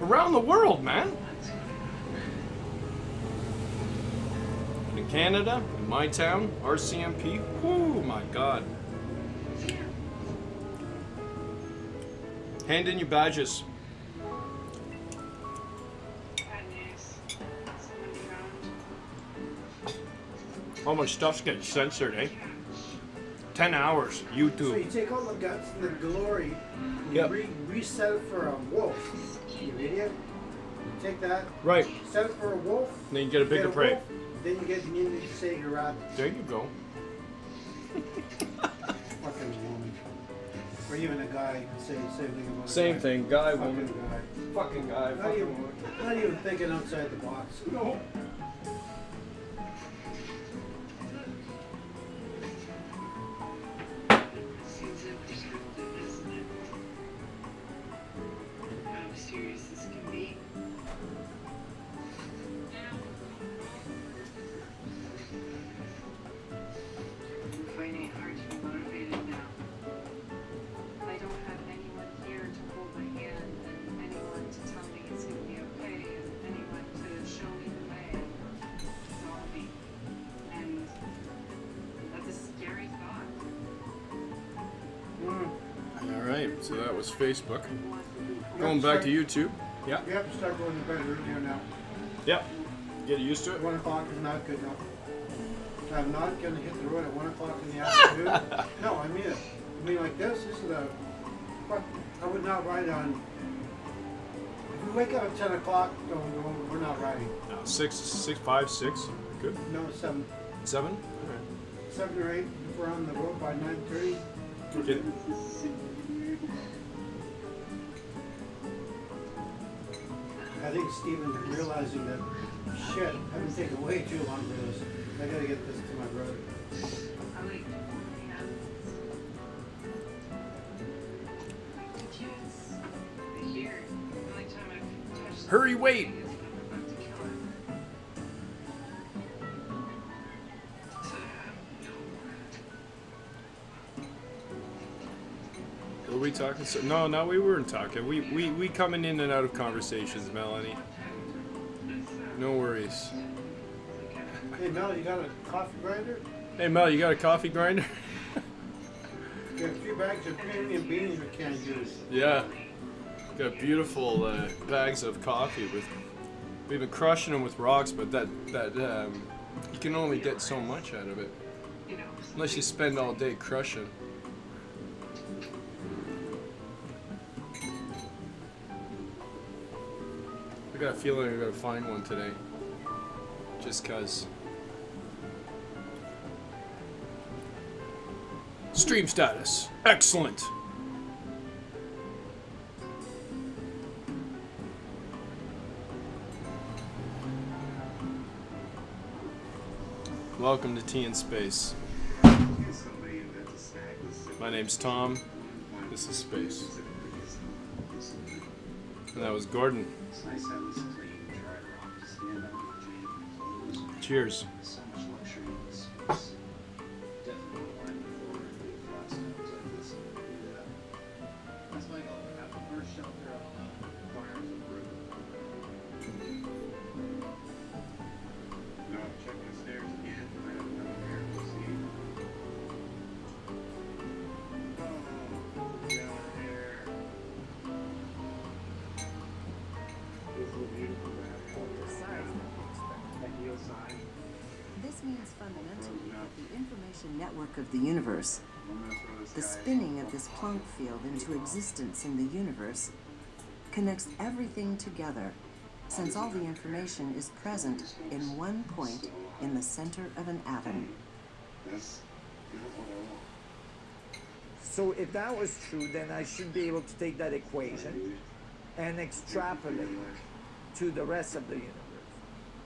S1: Around the world, man. In Canada, in my town, RCMP, whoo, my God. Hand in your badges. All my stuff's getting censored, eh? 10 hours,
S5: So you
S1: YouTube.
S5: take all the guts and the glory and
S1: Yep.
S5: you reset it for a wolf. You idiot. You take that,
S1: Right,
S5: set it for a wolf.
S1: then you get a
S5: get
S1: bigger prey.
S5: wolf, then you get an Indian to save your rabbit.
S1: There you go.
S5: Fucking woman. Or even a guy can say the same thing about a
S1: Same
S5: guy.
S1: thing, guy,
S5: Fucking
S1: woman.
S5: guy.
S1: Fucking guy,
S5: Not even thinking outside the box.
S1: No.
S7: How serious this can be. I'm finding it hard to be motivated now. I don't have anyone here to hold my hand and anyone to tell me it's going to be okay and anyone to show me the way.
S1: right, so that was Facebook. Going back to YouTube. Yeah.
S5: You have to start going to bed earlier now.
S1: Yep. Get used to it.
S5: 1 o'clock is not good enough. I'm not gonna hit the road at 1 o'clock in the afternoon. No, I mean it. I mean like this is the, I would not ride on, if we wake up at 10 o'clock, no, we're not riding.
S1: No, 5, 6. Good.
S5: No, 7.
S1: 7?
S5: 7 or 8, if we're on the road by 9:30.
S1: Okay.
S5: I think Stephen's realizing that, shit, I've been taking way too long for this. I gotta get this to my brother.
S7: I wait. Yeah. The kids, they hear. The only time I've touched
S1: Hurry, wait.
S7: is when I'm about to kill it.
S1: Were we talking? No, we weren't talking. We coming in and out of conversations, Melanie. No worries.
S5: Hey Mel, you got a coffee grinder?
S1: Hey Mel, you got a coffee grinder?
S5: You have 3 bags of premium beans we can't use.
S1: Yeah. Got beautiful bags of coffee with. We've been crushing them with rocks, but that you can only get so much out of it unless you spend all day crushing. I got a feeling I'm gonna find one today. Just cause. Stream status. Excellent. Welcome to Tea in Space. My name's Tom. This is Space. And that was Gordon.
S6: It's nice to have this clean, dry rock to stand up and clean clothes.
S1: Cheers.
S6: So much luxury in this space. Definitely wine before the frost comes like this. That's my goal. Have the first shelter on fires and roof. No, check the stairs again. I don't know here. We'll see. Oh, down there. This is a beautiful ideal sign.
S8: This means fundamentally that the information network of the universe, the spinning of this Planck field into existence in the universe, connects everything together, since all the information is present in one point in the center of an atom.
S6: That's beautiful.
S9: So if that was true, then I should be able to take that equation and extrapolate to the rest of the universe.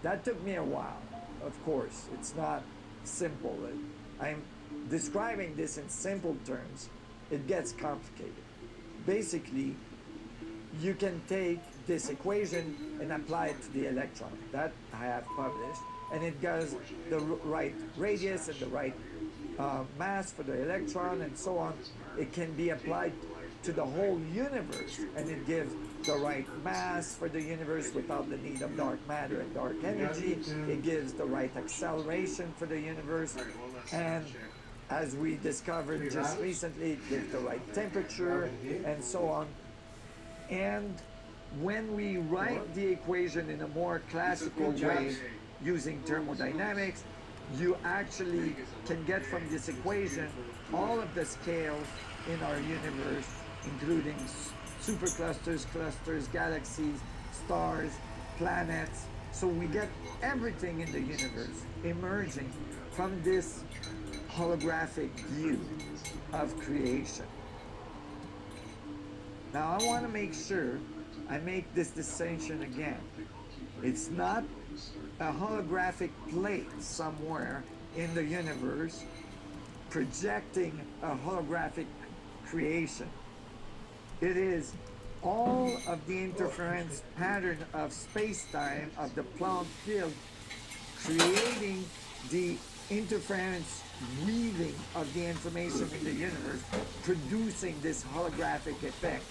S9: That took me a while, of course. It's not simple. I'm describing this in simple terms. It gets complicated. Basically, you can take this equation and apply it to the electron. That I have published. And it gives the right radius and the right mass for the electron and so on. It can be applied to the whole universe, and it gives the right mass for the universe without the need of dark matter and dark energy. It gives the right acceleration for the universe, and as we discovered just recently, it gives the right temperature and so on. And when we write the equation in a more classical way using thermodynamics, you actually can get from this equation all of the scales in our universe, including superclusters, clusters, galaxies, stars, planets. So we get everything in the universe emerging from this holographic view of creation. Now I want to make sure I make this distinction again. It's not a holographic plate somewhere in the universe projecting a holographic creation. It is all of the interference pattern of space-time of the Planck field creating the interference weaving of the information in the universe, producing this holographic effect.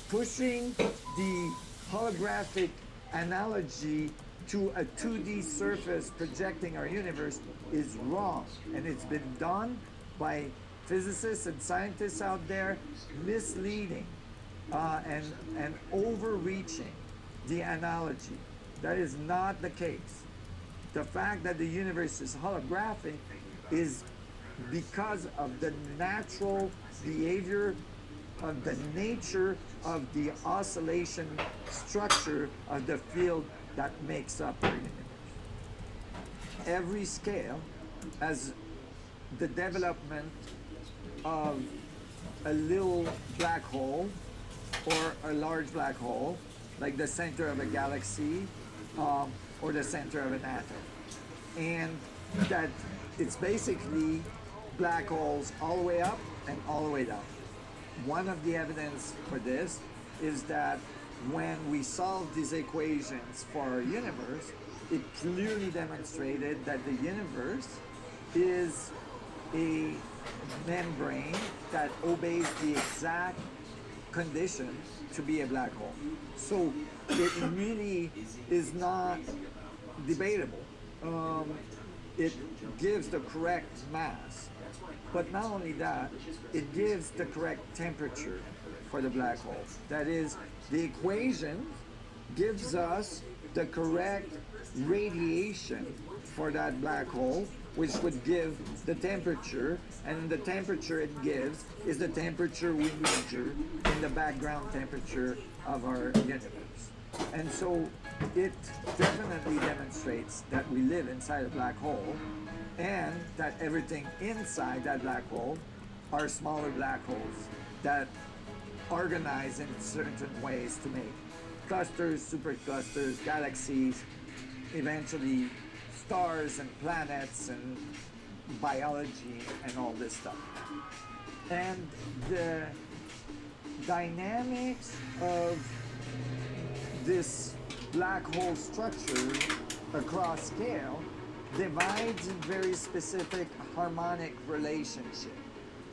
S9: Pushing the holographic analogy to a 2D surface projecting our universe is wrong, and it's been done by physicists and scientists out there misleading and overreaching the analogy. That is not the case. The fact that the universe is holographic is because of the natural behavior of the nature of the oscillation structure of the field that makes up our universe. Every scale has the development of a little black hole or a large black hole, like the center of a galaxy or the center of an atom. And that it's basically black holes all the way up and all the way down. One of the evidence for this is that when we solved these equations for our universe, it clearly demonstrated that the universe is a membrane that obeys the exact condition to be a black hole. So it really is not debatable. It gives the correct mass. But not only that, it gives the correct temperature for the black hole. That is, the equation gives us the correct radiation for that black hole, which would give the temperature, and the temperature it gives is the temperature we measure in the background temperature of our universe. And so it definitely demonstrates that we live inside a black hole, and that everything inside that black hole are smaller black holes that organize in certain ways to make clusters, superclusters, galaxies, eventually stars and planets and biology and all this stuff. And the dynamics of this black hole structure across scale divides in very specific harmonic relationship.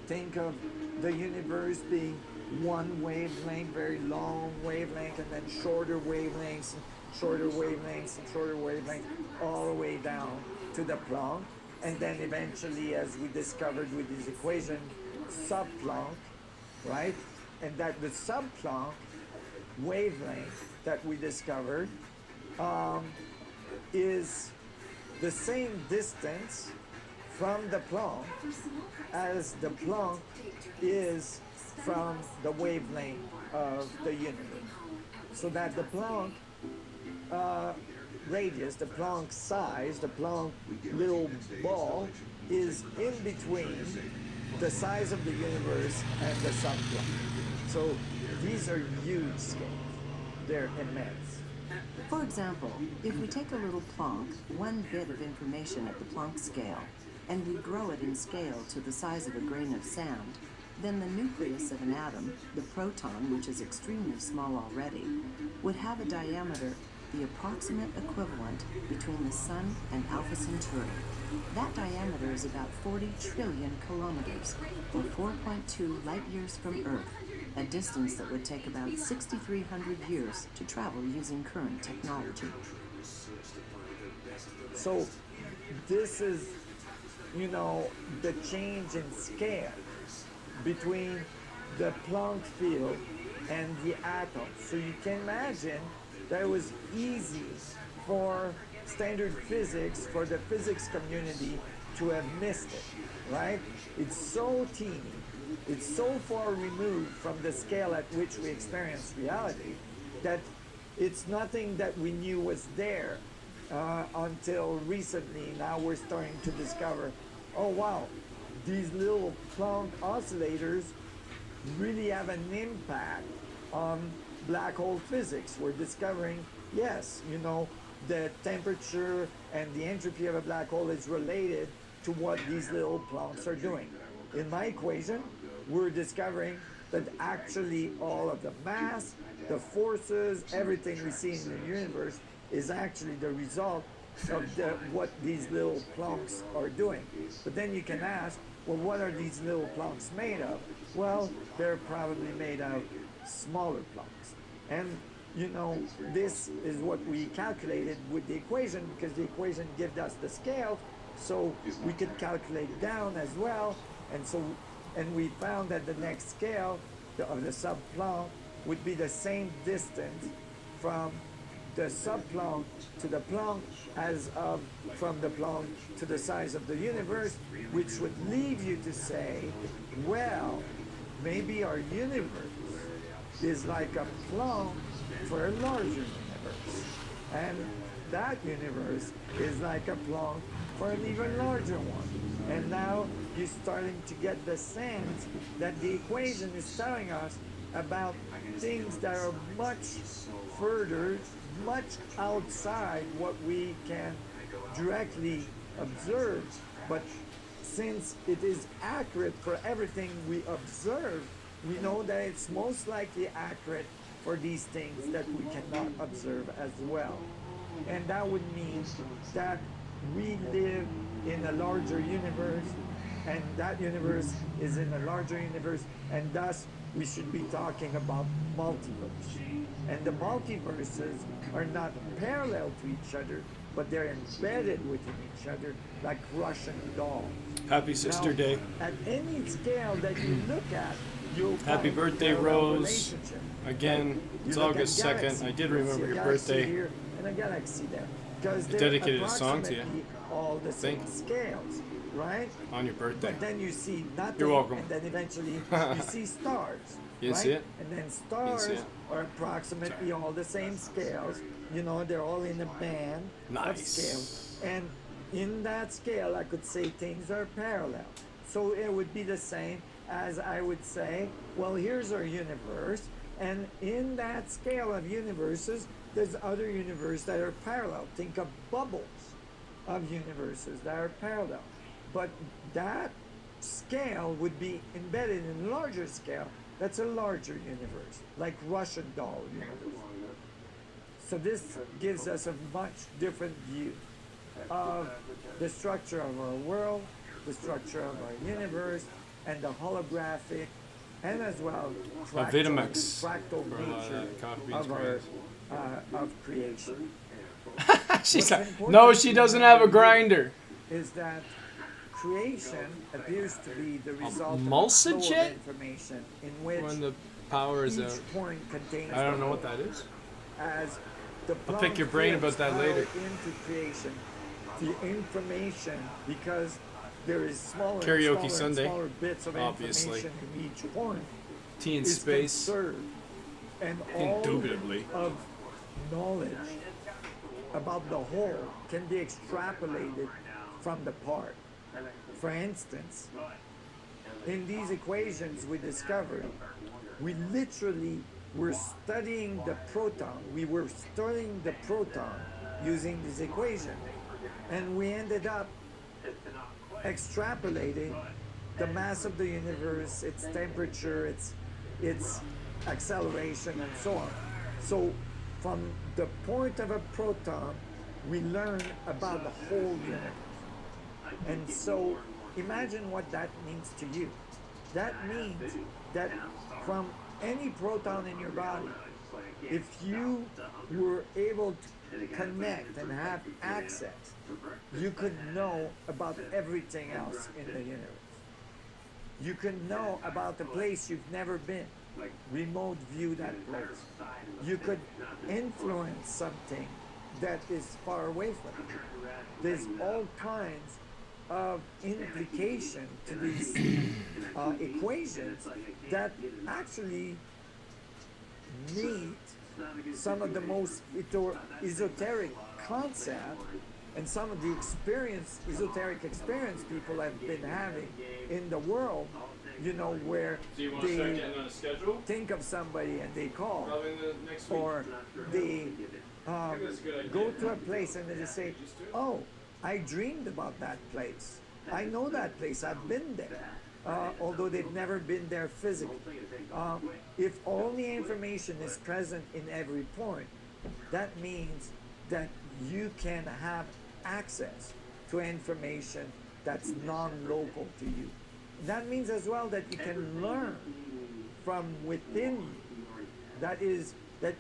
S9: Think of the universe being one wavelength, very long wavelength, and then shorter wavelengths, and shorter wavelengths, and shorter wavelengths, all the way down to the Planck. And then eventually, as we discovered with this equation, sub-Planck, right? And that the sub-Planck wavelength that we discovered is the same distance from the Planck as the Planck is from the wavelength of the universe. So that the Planck radius, the Planck size, the Planck little ball is in between the size of the universe and the sub-Planck. So these are huge scales. They're immense.
S8: For example, if we take a little Planck, one bit of information at the Planck scale, and we grow it in scale to the size of a grain of sand, then the nucleus of an atom, the proton, which is extremely small already, would have a diameter the approximate equivalent between the Sun and Alpha Centauri. That diameter is about 40 trillion kilometers, or 4.2 light years from Earth, a distance that would take about 6,300 years to travel using current technology.
S9: So this is, you know, the change in scale between the Planck field and the atom. So you can imagine that it was easy for standard physics, for the physics community to have missed it, right? It's so teeny, it's so far removed from the scale at which we experience reality that it's nothing that we knew was there until recently. Now we're starting to discover, oh wow, these little Planck oscillators really have an impact on black hole physics. We're discovering, yes, you know, the temperature and the entropy of a black hole is related to what these little Plancks are doing. In my equation, we're discovering that actually all of the mass, the forces, everything we see in the universe is actually the result of what these little Plancks are doing. But then you can ask, well, what are these little Plancks made of? Well, they're probably made of smaller Plancks. And you know, this is what we calculated with the equation, because the equation gives us the scale, so we could calculate down as well. And so and we found that the next scale of the subplane would be the same distance from the subplane to the plane as of from the plane to the size of the universe, which would lead you to say, well, maybe our universe is like a plane for a larger universe, and that universe is like a plane for an even larger one. And now you're starting to get the sense that the equation is telling us about things that are much further, much outside what we can directly observe. But since it is accurate for everything we observe, we know that it's most likely accurate for these things that we cannot observe as well. And that would mean that we live in a larger universe, and that universe is in a larger universe, and thus we should be talking about multiverse. And the multiverses are not parallel to each other, but they're embedded within each other like Russian dolls.
S1: Happy Sister
S9: Now,
S1: Day.
S9: at any scale that you look at, you'll
S1: Happy
S9: find
S1: birthday,
S9: parallel
S1: Rose.
S9: relationship.
S1: Again,
S9: You
S1: it's
S9: look at
S1: August 2nd.
S9: galaxy,
S1: I did
S9: you'll
S1: remember
S9: see a
S1: your
S9: galaxy
S1: birthday.
S9: here and a galaxy there. Because
S1: I
S9: they're
S1: dedicated a song to you.
S9: approximately all the same
S1: Thank you.
S9: scales, right?
S1: On your birthday.
S9: But then you see nothing,
S1: You're welcome.
S9: and then eventually you see stars.
S1: You didn't
S9: right?
S1: see it?
S9: And then
S1: didn't
S9: stars
S1: see it?
S9: are approximately all the same scales. You know, they're all in a band of
S1: Nice.
S9: scales. And in that scale, I could say things are parallel. So it would be the same as I would say, well, here's our universe, and in that scale of universes, there's other universes that are parallel. Think of bubbles of universes that are parallel. But that scale would be embedded in a larger scale. That's a larger universe, like Russian doll universe. So this gives us a much different view of the structure of our world, the structure of our universe, and the holographic, and as well
S1: Vitamax
S9: fractal
S1: for a lot of
S9: nature
S1: that coffee beans
S9: of our of creation.
S1: She's
S9: What's
S1: like,
S9: important
S1: no, she
S9: to
S1: doesn't have a
S9: remember
S1: grinder.
S9: Is that creation appears to be the result of a
S1: Mulsa
S9: flow of
S1: jet?
S9: information in which
S1: When the power is
S9: each
S1: out.
S9: point contains
S1: I don't
S9: the
S1: know what
S9: whole.
S1: that is.
S9: As the
S1: I'll pick your brain about that
S9: power
S1: later.
S9: into creation, the information, because there is smaller, and
S1: Karaoke
S9: smaller,
S1: Sunday,
S9: and smaller bits of
S1: obviously.
S9: information in each point
S1: Tea in
S9: is
S1: space.
S9: conserved, and all
S1: Indubitably.
S9: of knowledge about the whole can be extrapolated from the part. For instance, in these equations we discovered, we literally were studying the proton. We were studying the proton using this equation, and we ended up extrapolating the mass of the universe, its temperature, its acceleration, and so on. So from the point of a proton, we learn about the whole universe. And so imagine what that means to you. That means that from any proton in your body, if you were able to connect and have access, you could know about everything else in the universe. You could know about a place you've never been, remote view that place. You could influence something that is far away from you. There's all kinds of implication to these equations that actually meet some of the most esoteric concepts and some of the esoteric experience people have been having in the world, you know, where they
S1: on a schedule?
S9: think of somebody and they call,
S1: Probably in the next week.
S9: or they go to a place and they say, oh, I dreamed about that place. I know that place. I've been there. Although they've never been there physically. If only information is present in every point, that means that you can have access to information that's non-local to you. That means as well that you can learn from within you. That is, that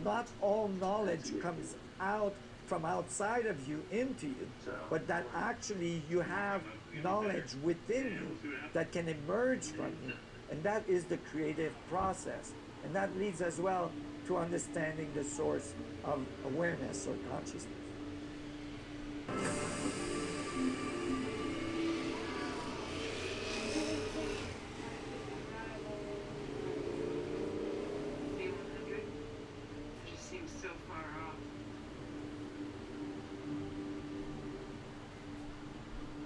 S9: not all knowledge comes out from outside of you into you, but that actually you have knowledge within you that can emerge from you. And that is the creative process. And that leads as well to understanding the source of awareness or consciousness.
S7: C-100 just seems so far off.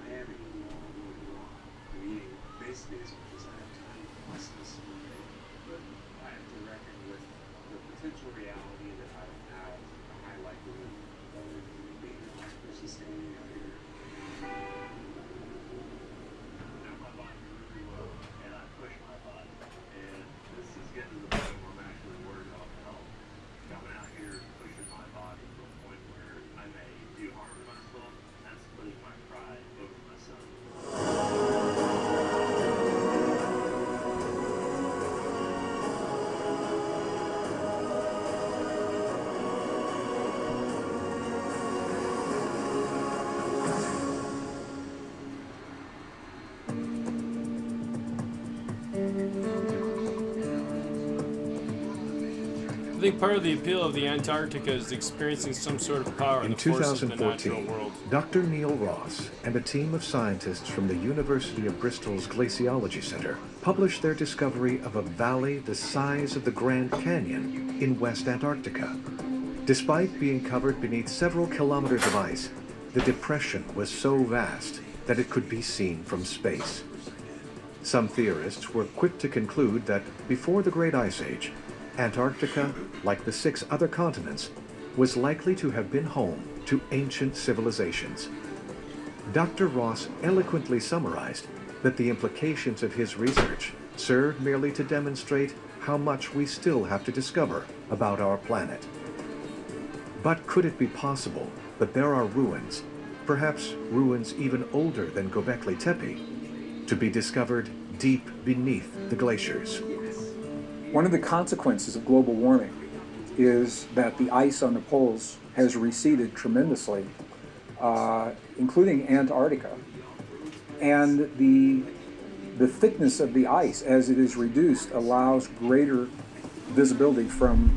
S6: I am in wrong. I'm eating basically as much as I have time, less this. But I have to reckon with the potential reality that I have a high likelihood of being the last person standing out here. I know my body really well, and I push my body. And this is getting to the point where I'm actually worried about health. Coming out here pushing my body to a point where I may do harm to myself, that's putting my pride over myself.
S1: I think part of the appeal of the Antarctica is experiencing some sort of power
S10: In
S1: that forces the natural
S10: 2014,
S1: world.
S10: Dr. Neil Ross and a team of scientists from the University of Bristol's Glaciology Center published their discovery of a valley the size of the Grand Canyon in West Antarctica. Despite being covered beneath several kilometers of ice, the depression was so vast that it could be seen from space. Some theorists were quick to conclude that before the Great Ice Age, Antarctica, like the 6 other continents, was likely to have been home to ancient civilizations. Dr. Ross eloquently summarized that the implications of his research served merely to demonstrate how much we still have to discover about our planet. But could it be possible that there are ruins, perhaps ruins even older than Göbekli Tepe, to be discovered deep beneath the glaciers?
S11: One of the consequences of global warming is that the ice on the poles has receded tremendously, including Antarctica. And the thickness of the ice, as it is reduced, allows greater visibility from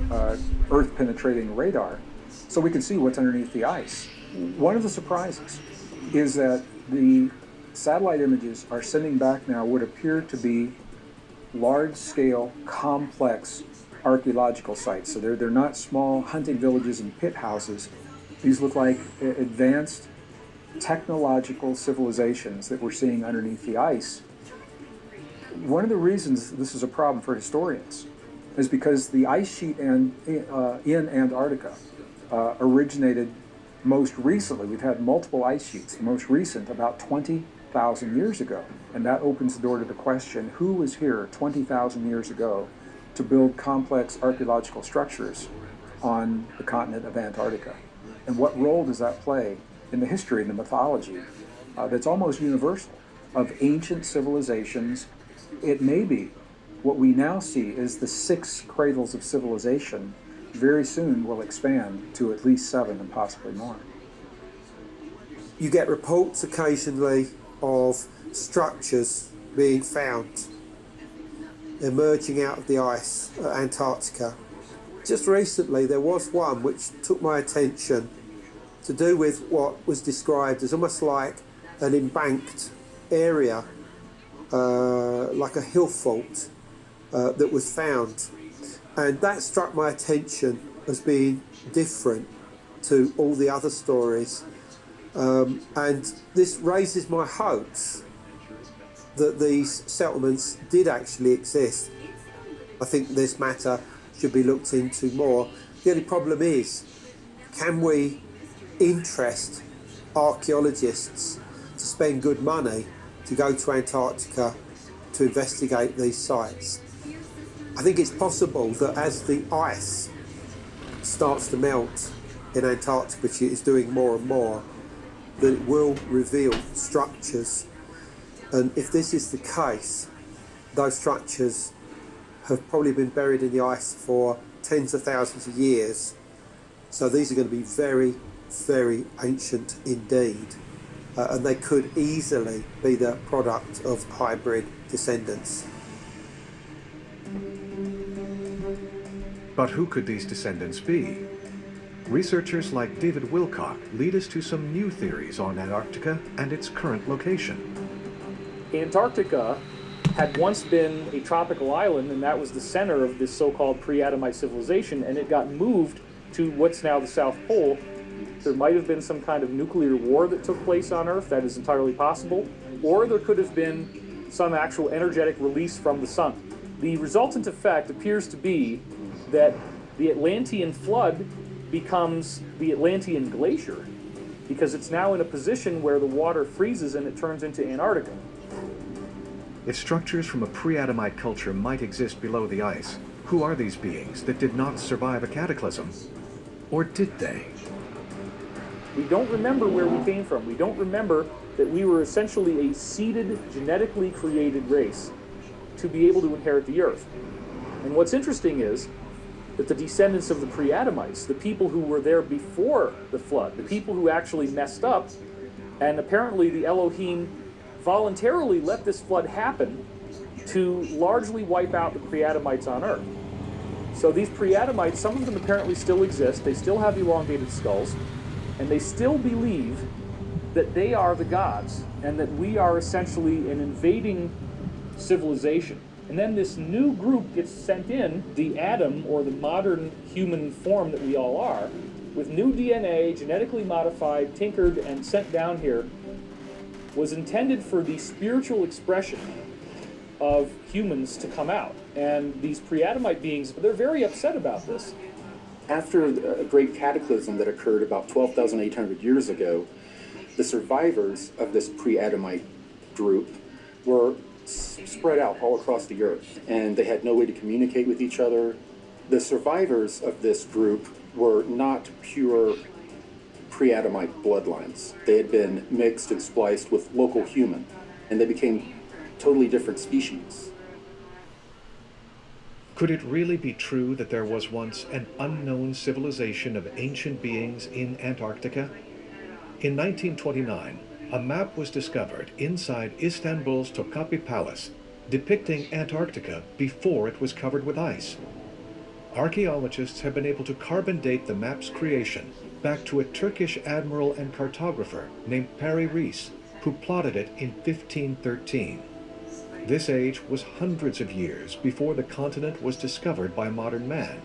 S11: Earth-penetrating radar, so we can see what's underneath the ice. One of the surprises is that the satellite images are sending back now what appear to be large-scale, complex archaeological sites. So they're not small hunting villages and pit houses. These look like advanced technological civilizations that we're seeing underneath the ice. One of the reasons this is a problem for historians is because the ice sheet in Antarctica originated most recently. We've had multiple ice sheets, the most recent about 20,000 years ago. And that opens the door to the question, who was here 20,000 years ago to build complex archaeological structures on the continent of Antarctica? And what role does that play in the history and the mythology that's almost universal of ancient civilizations? It may be what we now see is the 6 cradles of civilization very soon will expand to at least 7 and possibly more.
S12: You get reports occasionally of structures being found emerging out of the ice at Antarctica. Just recently there was one which took my attention, to do with what was described as almost like an embanked area, like a hill fault that was found, and that struck my attention as being different to all the other stories, and this raises my hopes that these settlements did actually exist. I think this matter should be looked into more. The only problem is, can we interest archaeologists to spend good money to go to Antarctica to investigate these sites? I think it's possible that as the ice starts to melt in Antarctica, which it is doing more and more, that it will reveal structures. And if this is the case, those structures have probably been buried in the ice for tens of thousands of years. So these are going to be very, very ancient indeed. and they could easily be the product of hybrid descendants.
S10: But who could these descendants be? Researchers like David Wilcock lead us to some new theories on Antarctica and its current location.
S13: Antarctica had once been a tropical island, and that was the center of this so-called pre-Adamite civilization, and it got moved to what's now the South Pole. There might have been some kind of nuclear war that took place on Earth, that is entirely possible, or there could have been some actual energetic release from the sun. The resultant effect appears to be that the Atlantean flood becomes the Atlantean glacier, because it's now in a position where the water freezes and it turns into Antarctica.
S10: If structures from a pre-Adamite culture might exist below the ice, who are these beings that did not survive a cataclysm? Or did they?
S13: We don't remember where we came from. We don't remember that we were essentially a seeded, genetically created race to be able to inherit the Earth. And what's interesting is that the descendants of the pre-Adamites, the people who were there before the flood, the people who actually messed up, and apparently the Elohim voluntarily let this flood happen to largely wipe out the pre-Adamites on Earth. So these pre-Adamites, some of them apparently still exist, they still have elongated skulls, and they still believe that they are the gods, and that we are essentially an invading civilization. And then this new group gets sent in, the Adam, or the modern human form that we all are, with new DNA, genetically modified, tinkered, and sent down here, was intended for the spiritual expression of humans to come out. And these pre-Adamite beings, they're very upset about this.
S14: After a great cataclysm that occurred about 12,800 years ago, the survivors of this pre-Adamite group were spread out all across the earth, and they had no way to communicate with each other. The survivors of this group were not pure pre-Adamite bloodlines. They had been mixed and spliced with local human, and they became totally different species.
S10: Could it really be true that there was once an unknown civilization of ancient beings in Antarctica? In 1929, a map was discovered inside Istanbul's Topkapi Palace depicting Antarctica before it was covered with ice. Archaeologists have been able to carbon date the map's creation back to a Turkish admiral and cartographer named Piri Reis, who plotted it in 1513. This age was hundreds of years before the continent was discovered by modern man.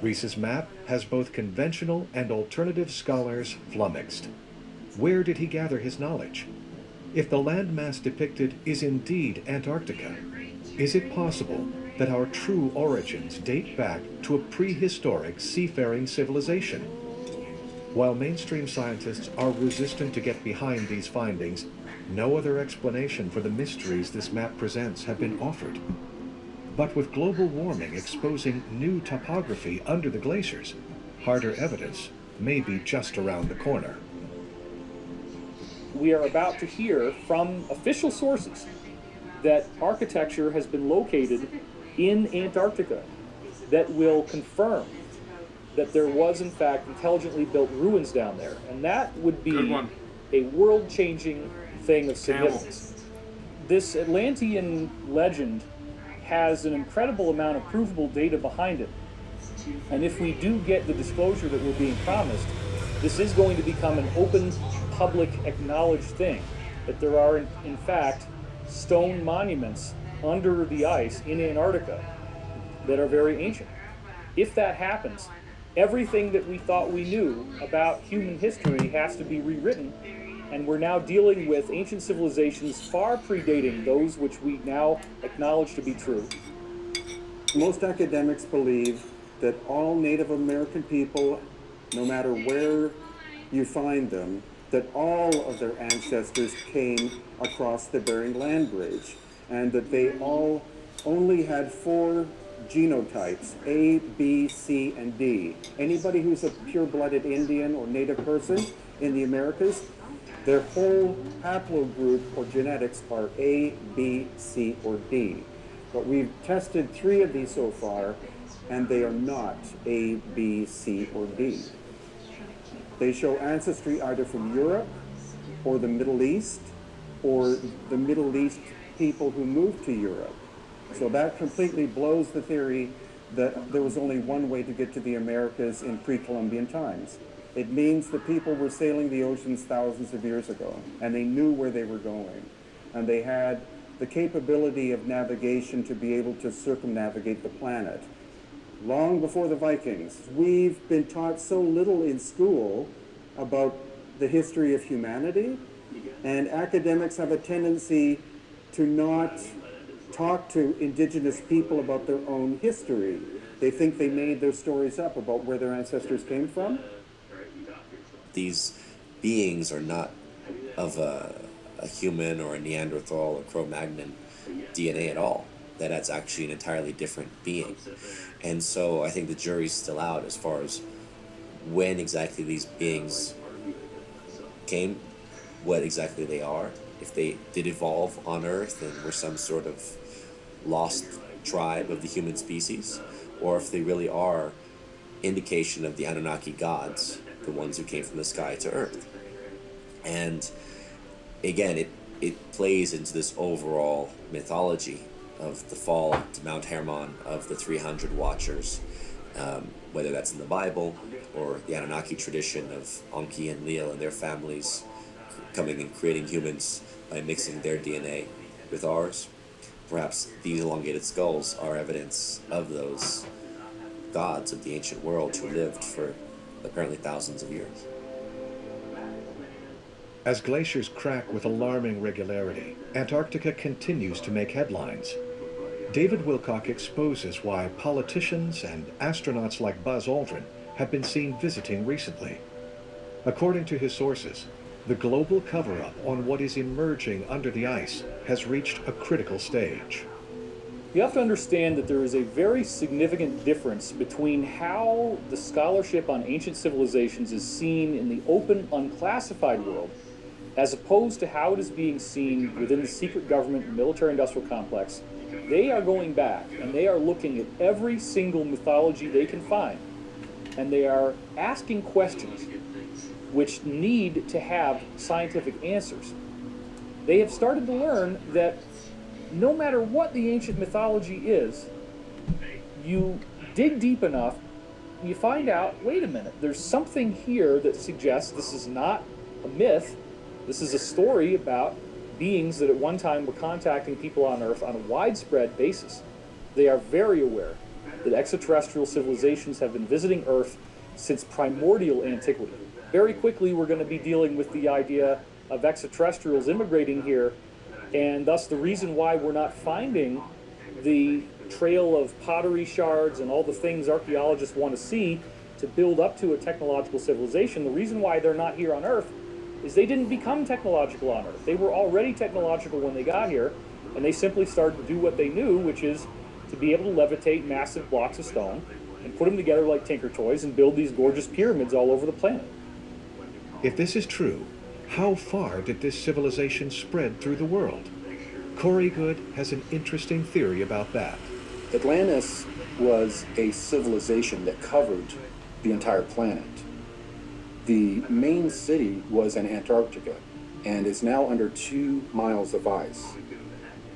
S10: Reis's map has both conventional and alternative scholars flummoxed. Where did he gather his knowledge? If the landmass depicted is indeed Antarctica, is it possible that our true origins date back to a prehistoric seafaring civilization? While mainstream scientists are resistant to get behind these findings, no other explanation for the mysteries this map presents have been offered. But with global warming exposing new topography under the glaciers, harder evidence may be just around the corner.
S13: We are about to hear from official sources that architecture has been located in Antarctica that will confirm that there was in fact intelligently built ruins down there, and that would be a world-changing thing of significance. This Atlantean legend has an incredible amount of provable data behind it, and if we do get the disclosure that we're being promised, this is going to become an open, public, acknowledged thing, that there are in fact stone monuments under the ice in Antarctica that are very ancient. If that happens, everything that we thought we knew about human history has to be rewritten, and we're now dealing with ancient civilizations far predating those which we now acknowledge to be true.
S15: Most academics believe that all Native American people, no matter where you find them, that all of their ancestors came across the Bering Land Bridge, and that they all only had 4 genotypes, A, B, C, and D. Anybody who's a pure-blooded Indian or Native person in the Americas, their whole haplogroup or genetics are A, B, C, or D. But we've tested 3 of these so far, and they are not A, B, C, or D. They show ancestry either from Europe, or the Middle East, or the Middle East people who moved to Europe. So that completely blows the theory that there was only one way to get to the Americas in pre-Columbian times. It means the people were sailing the oceans thousands of years ago, and they knew where they were going. And they had the capability of navigation to be able to circumnavigate the planet. Long before the Vikings, we've been taught so little in school about the history of humanity, and academics have a tendency to not talk to indigenous people about their own history. They think they made their stories up about where their ancestors came from.
S16: These beings are not of a human or a Neanderthal or Cro-Magnon DNA at all. That's actually an entirely different being. And so I think the jury's still out as far as when exactly these beings came, what exactly they are, if they did evolve on Earth and were some sort of lost tribe of the human species, or if they really are indication of the Anunnaki gods, the ones who came from the sky to Earth. And again, it plays into this overall mythology of the fall to Mount Hermon of the 300 Watchers, whether that's in the Bible or the Anunnaki tradition of Enki and Enlil and their families coming and creating humans by mixing their DNA with ours. Perhaps these elongated skulls are evidence of those gods of the ancient world who lived for apparently thousands of years.
S10: As glaciers crack with alarming regularity, Antarctica continues to make headlines. David Wilcock exposes why politicians and astronauts like Buzz Aldrin have been seen visiting recently. According to his sources, the global cover-up on what is emerging under the ice has reached a critical stage.
S13: You have to understand that there is a very significant difference between how the scholarship on ancient civilizations is seen in the open, unclassified world, as opposed to how it is being seen within the secret government and military-industrial complex. They are going back and they are looking at every single mythology they can find, and they are asking questions which need to have scientific answers. They have started to learn that no matter what the ancient mythology is, you dig deep enough, you find out, wait a minute, there's something here that suggests this is not a myth, this is a story about beings that at one time were contacting people on Earth on a widespread basis. They are very aware that extraterrestrial civilizations have been visiting Earth since primordial antiquity. Very quickly, we're going to be dealing with the idea of extraterrestrials immigrating here, and thus the reason why we're not finding the trail of pottery shards and all the things archaeologists want to see to build up to a technological civilization, the reason why they're not here on Earth is they didn't become technological on Earth. They were already technological when they got here, and they simply started to do what they knew, which is to be able to levitate massive blocks of stone and put them together like Tinker Toys and build these gorgeous pyramids all over the planet.
S10: If this is true, how far did this civilization spread through the world? Corey Good has an interesting theory about that.
S14: Atlantis was a civilization that covered the entire planet. The main city was in Antarctica and is now under 2 miles of ice.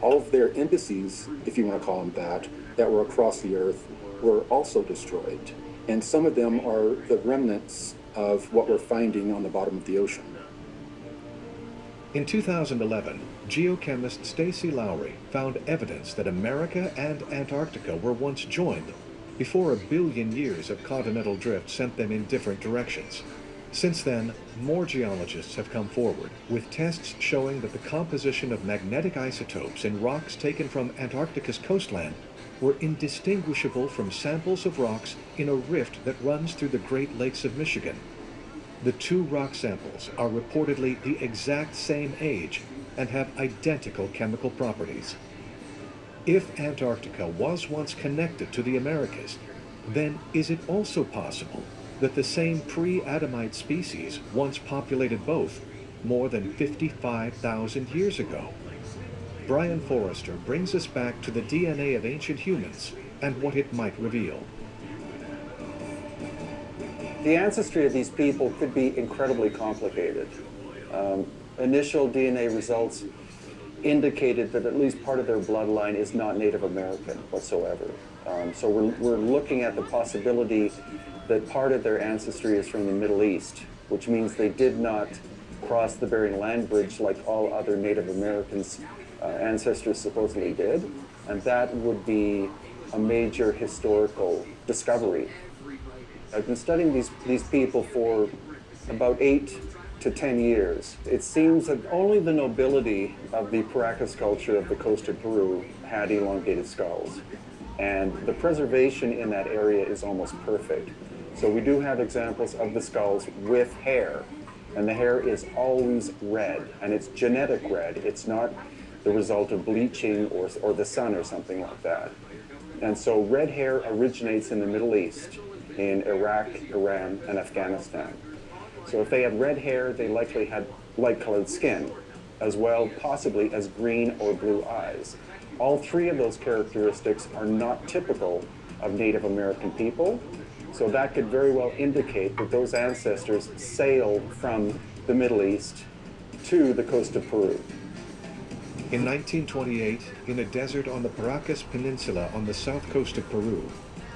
S14: All of their embassies, if you want to call them that were across the earth, were also destroyed. And some of them are the remnants of what we're finding on the bottom of the ocean.
S10: In 2011, geochemist Stacy Lowry found evidence that America and Antarctica were once joined before 1 billion years of continental drift sent them in different directions. Since then, more geologists have come forward with tests showing that the composition of magnetic isotopes in rocks taken from Antarctica's coastland were indistinguishable from samples of rocks in a rift that runs through the Great Lakes of Michigan. The 2 rock samples are reportedly the exact same age and have identical chemical properties. If Antarctica was once connected to the Americas, then is it also possible that the same pre-Adamite species once populated both more than 55,000 years ago? Brian Forrester brings us back to the DNA of ancient humans and what it might reveal.
S15: The ancestry of these people could be incredibly complicated. initial DNA results indicated that at least part of their bloodline is not Native American whatsoever. So we're looking at the possibility that part of their ancestry is from the Middle East, which means they did not cross the Bering Land Bridge like all other Native Americans' ancestors supposedly did. And that would be a major historical discovery. I've been studying these people for about 8 to 10 years. It seems that only the nobility of the Paracas culture of the coast of Peru had elongated skulls. And the preservation in that area is almost perfect. So we do have examples of the skulls with hair, and the hair is always red, and it's genetic red. It's not the result of bleaching or the sun or something like that. And so red hair originates in the Middle East, in Iraq, Iran, and Afghanistan. So if they had red hair, they likely had light-colored skin, as well possibly as green or blue eyes. All three of those characteristics are not typical of Native American people, so that could very well indicate that those ancestors sailed from the Middle East to the coast of Peru.
S10: In 1928, in a desert on the Paracas Peninsula on the south coast of Peru,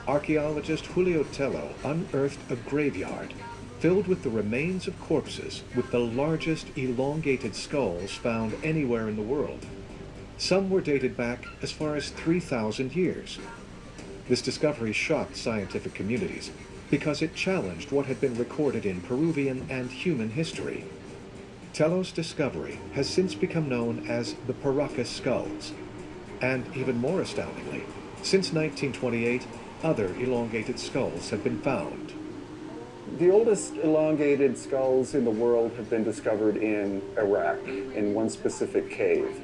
S10: archaeologist Julio Tello unearthed a graveyard filled with the remains of corpses with the largest elongated skulls found anywhere in the world. Some were dated back as far as 3,000 years. This discovery shocked scientific communities because it challenged what had been recorded in Peruvian and human history. Tello's discovery has since become known as the Paracas skulls. And even more astoundingly, since 1928, other elongated skulls have been found.
S15: The oldest elongated skulls in the world have been discovered in Iraq, in one specific cave.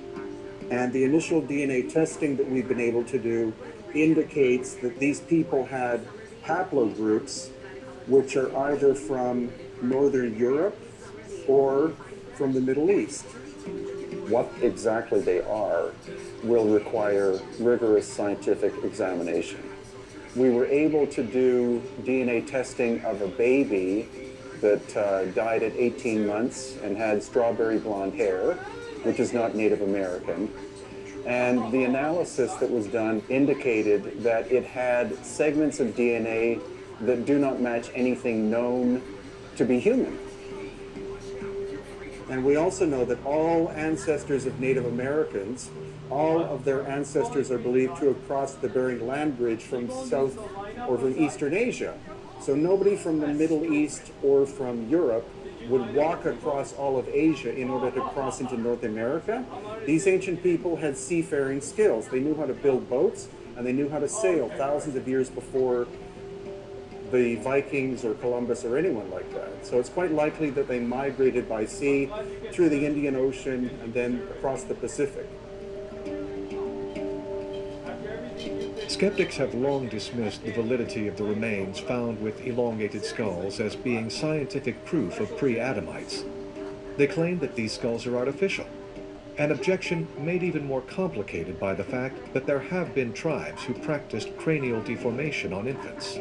S15: And the initial DNA testing that we've been able to do indicates that these people had haplogroups which are either from Northern Europe or from the Middle East. What exactly they are will require rigorous scientific examination. We were able to do DNA testing of a baby that died at 18 months and had strawberry blonde hair, which is not Native American. And the analysis that was done indicated that it had segments of DNA that do not match anything known to be human. And we also know that all ancestors of Native Americans, all of their ancestors are believed to have crossed the Bering Land Bridge from South or from Eastern Asia. So nobody from the Middle East or from Europe would walk across all of Asia in order to cross into North America. These ancient people had seafaring skills. They knew how to build boats, and they knew how to sail thousands of years before the Vikings or Columbus or anyone like that. So it's quite likely that they migrated by sea through the Indian Ocean and then across the Pacific.
S10: Skeptics have long dismissed the validity of the remains found with elongated skulls as being scientific proof of pre-Adamites. They claim that these skulls are artificial, an objection made even more complicated by the fact that there have been tribes who practiced cranial deformation on infants.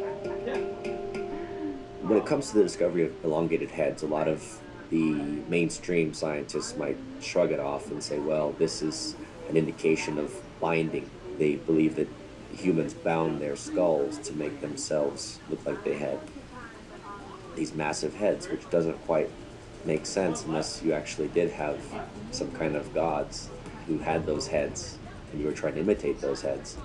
S16: When it comes to the discovery of elongated heads, a lot of the mainstream scientists might shrug it off and say, well, this is an indication of binding. They believe that humans bound their skulls to make themselves look like they had these massive heads, which doesn't quite make sense unless you actually did have some kind of gods who had those heads and you were trying to imitate those heads.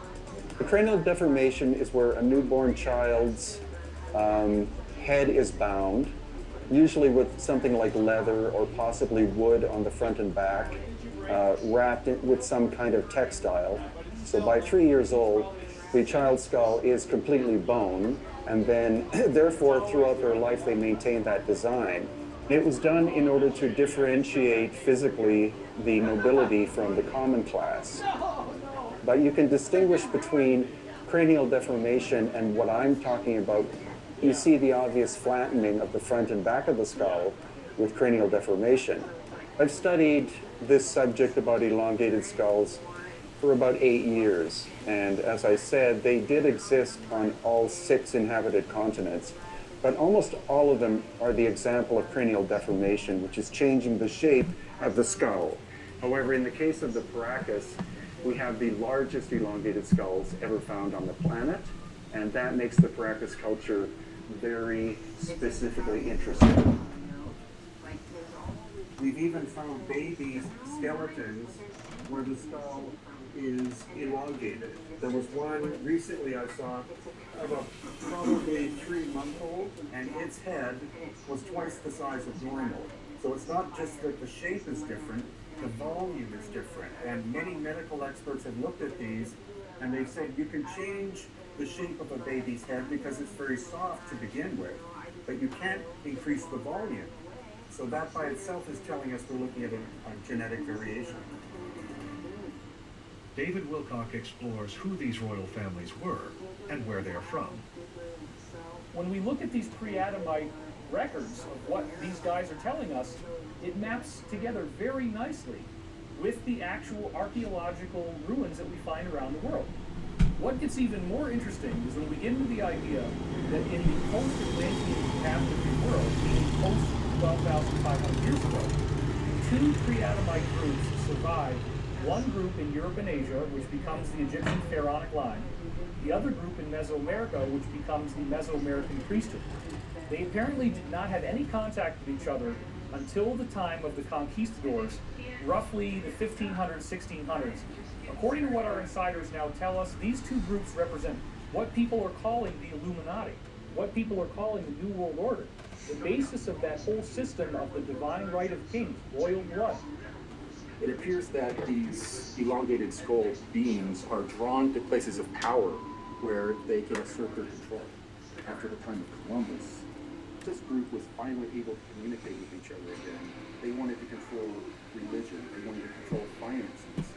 S15: The cranial deformation is where a newborn child's head is bound, usually with something like leather or possibly wood on the front and back, wrapped with some kind of textile. So by 3 years old, the child's skull is completely bone, and then therefore throughout their life they maintain that design. It was done in order to differentiate physically the nobility from the common class. But you can distinguish between cranial deformation and what I'm talking about. You see the obvious flattening of the front and back of the skull with cranial deformation. I've studied this subject about elongated skulls for about 8 years. And as I said, they did exist on all 6 inhabited continents. but almost all of them are the example of cranial deformation, which is changing the shape of the skull. However, in the case of the Paracas, we have the largest elongated skulls ever found on the planet, and that makes the Paracas culture very specifically interesting. We've even found baby skeletons where the skull is elongated. There was one recently I saw of a probably 3-month-old, and its head was twice the size of normal. So it's not just that the shape is different, the volume is different. And many medical experts have looked at these, and they've said you can change the shape of a baby's head because it's very soft to begin with, but you can't increase the volume. So that by itself is telling us we're looking at a genetic variation.
S10: David Wilcock explores who these royal families were and where they're from.
S13: When we look at these pre-Adamite records of what these guys are telling us, it maps together very nicely with the actual archaeological ruins that we find around the world. What gets even more interesting is when we get into the idea that in the post-Atlantean captive world, meaning post-12,500 years ago, 2 pre-Adamite groups survived. One group in Europe and Asia, which becomes the Egyptian pharaonic line. The other group in Mesoamerica, which becomes the Mesoamerican priesthood. They apparently did not have any contact with each other until the time of the conquistadors, roughly the 1500s, 1600s. According to what our insiders now tell us, these 2 groups represent what people are calling the Illuminati, what people are calling the New World Order, the basis of that whole system of the divine right of kings, royal blood.
S14: It appears that these elongated skull beings are drawn to places of power where they can assert their control. After the time of Columbus, this group was finally able to communicate with each other again. They wanted to control religion, they wanted to control finances.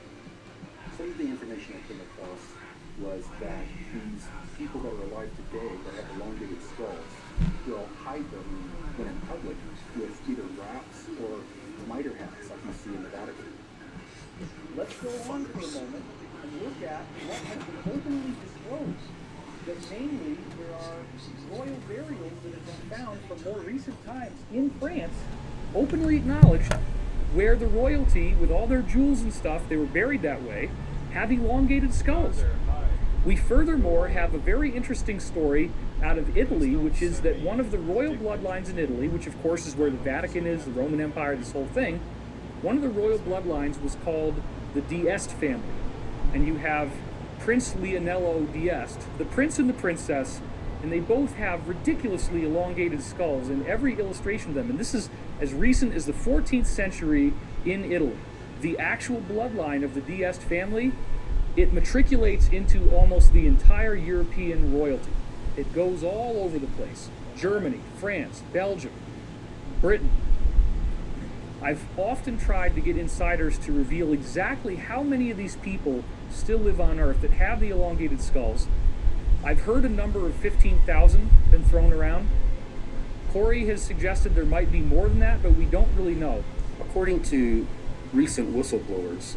S14: Some of the information I came across was that these people that are alive today that have elongated skulls will hide them when in public with either wraps or mitre hats like you see in the Vatican.
S13: Let's go on for a moment and look at what has been openly disclosed. That namely, there are royal burials that have been found from more recent times in France, openly acknowledged, where the royalty, with all their jewels and stuff, they were buried that way, have elongated skulls. We furthermore have a very interesting story out of Italy, which is that one of the royal bloodlines in Italy, which of course is where the Vatican is, the Roman Empire, this whole thing, one of the royal bloodlines was called the d'Este family. And you have Prince Leonello d'Este, the prince and the princess, and they both have ridiculously elongated skulls in every illustration of them. And this is as recent as the 14th century in Italy. The actual bloodline of the d'Este family, it matriculates into almost the entire European royalty. It goes all over the place. Germany, France, Belgium, Britain. I've often tried to get insiders to reveal exactly how many of these people still live on Earth that have the elongated skulls. I've heard a number of 15,000 been thrown around. Corey has suggested there might be more than that, but we don't really know.
S14: According to recent whistleblowers,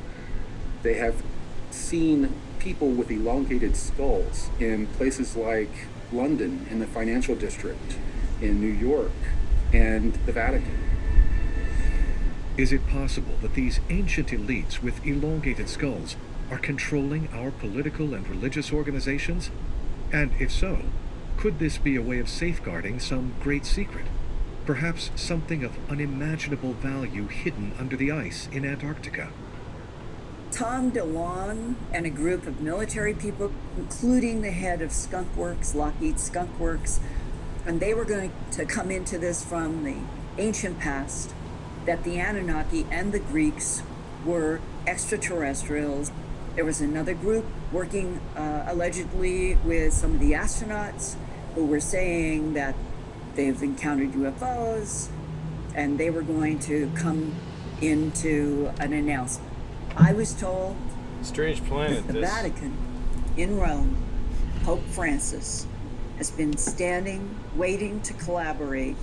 S14: they have seen people with elongated skulls in places like London, in the financial district, in New York, and the Vatican.
S10: Is it possible that these ancient elites with elongated skulls are controlling our political and religious organizations? And if so, could this be a way of safeguarding some great secret? Perhaps something of unimaginable value hidden under the ice in Antarctica?
S17: Tom DeLonge and a group of military people, including the head of Skunk Works, Lockheed Skunk Works, and they were going to come into this from the ancient past, that the Anunnaki and the Greeks were extraterrestrials. There was another group working allegedly with some of the astronauts who were saying that they've encountered UFOs and they were going to come into an announcement. I was told
S1: strange planet,
S17: that the Vatican in Rome, Pope Francis, has been standing, waiting to collaborate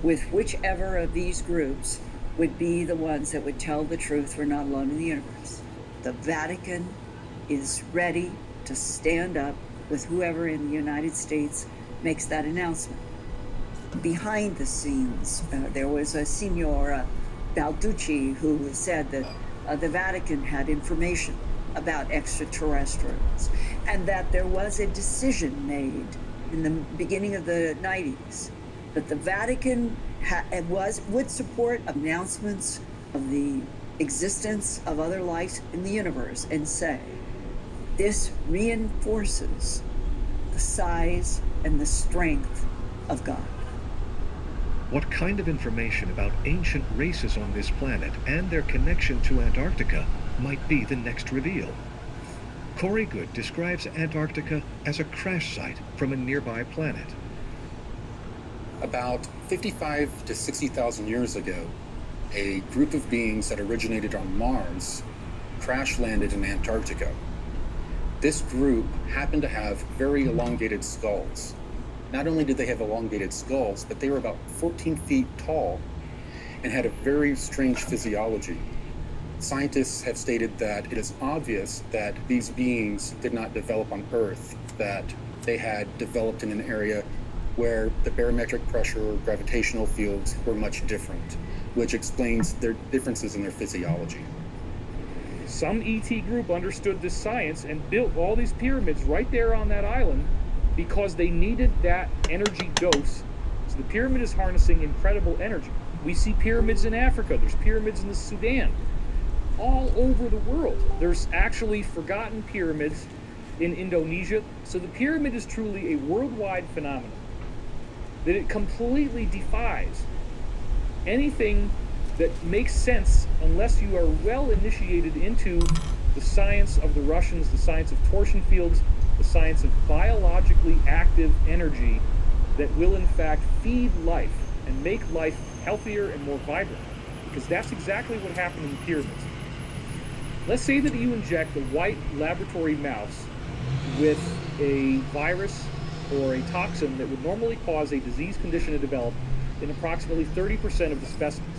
S17: with whichever of these groups would be the ones that would tell the truth. We're not alone in the universe. The Vatican is ready to stand up with whoever in the United States makes that announcement. behind the scenes. There was a Signora Balducci who said that the Vatican had information about extraterrestrials, and that there was a decision made in the beginning of the 90s that the Vatican would support announcements of the existence of other life in the universe, and say, this reinforces the size and the strength of God.
S10: What kind of information about ancient races on this planet and their connection to Antarctica might be the next reveal? Corey Good describes Antarctica as a crash site from a nearby planet.
S14: About 55 to 60,000 years ago, a group of beings that originated on Mars crash landed in Antarctica. This group happened to have very elongated skulls. Not only did they have elongated skulls, but they were about 14 feet tall and had a very strange physiology. Scientists have stated that it is obvious that these beings did not develop on Earth, that they had developed in an area where the barometric pressure or gravitational fields were much different, which explains their differences in their physiology.
S13: Some ET group understood this science and built all these pyramids right there on that island because they needed that energy dose. So the pyramid is harnessing incredible energy. We see pyramids in Africa, there's pyramids in the Sudan, all over the world. There's actually forgotten pyramids in Indonesia. So the pyramid is truly a worldwide phenomenon, that it completely defies anything that makes sense unless you are well initiated into the science of the Russians, the science of torsion fields, the science of biologically active energy that will in fact feed life and make life healthier and more vibrant. Because that's exactly what happened in the pyramids. Let's say that you inject a white laboratory mouse with a virus or a toxin that would normally cause a disease condition to develop in approximately 30% of the specimens.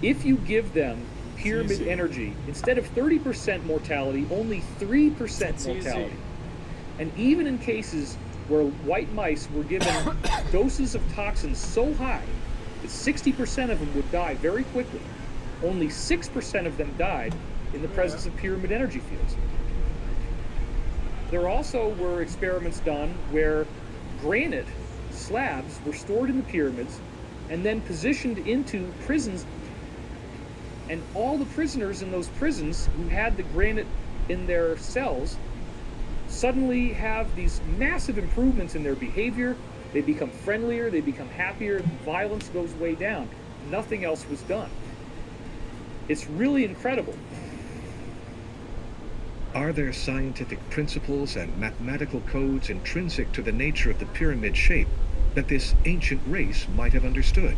S13: If you give them pyramid energy, instead of 30% mortality, only 3% mortality. And even in cases where white mice were given doses of toxins so high that 60% of them would die very quickly, only 6% of them died in the presence of pyramid energy fields. There also were experiments done where granite slabs were stored in the pyramids and then positioned into prisons, and all the prisoners in those prisons who had the granite in their cells suddenly have these massive improvements in their behavior. They become friendlier, they become happier, violence goes way down. Nothing else was done. It's really incredible.
S10: Are there scientific principles and mathematical codes intrinsic to the nature of the pyramid shape that this ancient race might have understood?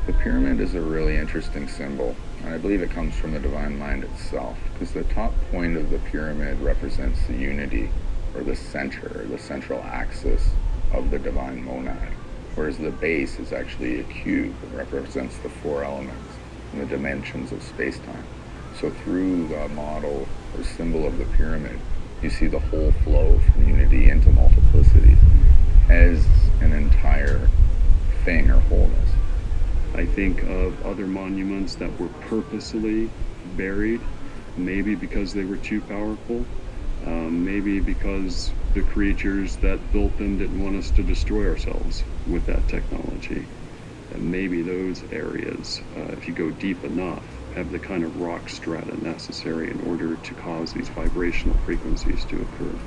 S18: The pyramid is a really interesting symbol, and I believe it comes from the divine mind itself, because the top point of the pyramid represents the unity, or the center, or the central axis of the divine monad, whereas the base is actually a cube that represents the four elements and the dimensions of space-time. So through the model or symbol of the pyramid, you see the whole flow from unity into multiplicity as an entire thing or wholeness.
S19: I think of other monuments that were purposely buried, maybe because they were too powerful, maybe because the creatures that built them didn't want us to destroy ourselves with that technology. And maybe those areas, if you go deep enough, have the kind of rock strata necessary in order to cause these vibrational frequencies to occur.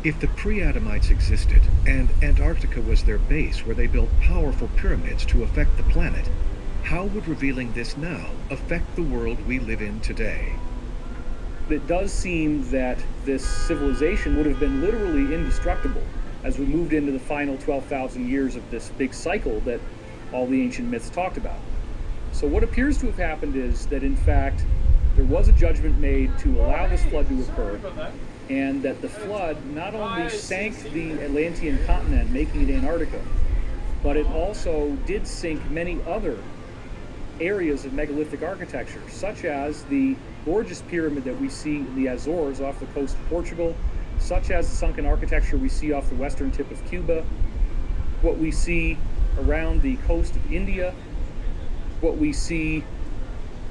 S10: If the pre-Adamites existed, and Antarctica was their base where they built powerful pyramids to affect the planet, how would revealing this now affect the world we live in today?
S13: It does seem that this civilization would have been literally indestructible as we moved into the final 12,000 years of this big cycle that all the ancient myths talked about. So what appears to have happened is that in fact there was a judgment made to allow this flood to occur, and that the flood not only sank the Atlantean continent, making it Antarctica, but it also did sink many other areas of megalithic architecture, such as the gorgeous pyramid that we see in the Azores off the coast of Portugal, such as the sunken architecture we see off the western tip of Cuba, what we see around the coast of India, what we see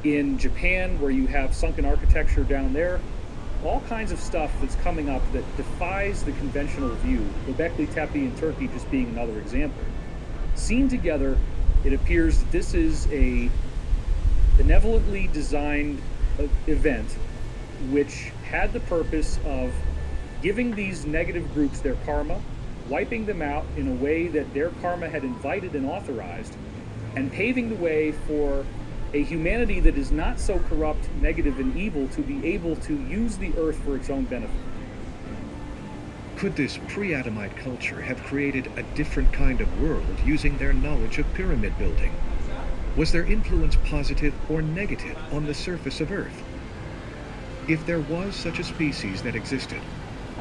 S13: in Japan, where you have sunken architecture down there, all kinds of stuff that's coming up that defies the conventional view, Göbekli Tepe in Turkey just being another example. Seen together, it appears that this is a benevolently designed event which had the purpose of giving these negative groups their karma, wiping them out in a way that their karma had invited and authorized, and paving the way for a humanity that is not so corrupt, negative, and evil to be able to use the earth for its own benefit.
S10: Could this pre-Adamite culture have created a different kind of world using their knowledge of pyramid building? Was their influence positive or negative on the surface of Earth? If there was such a species that existed,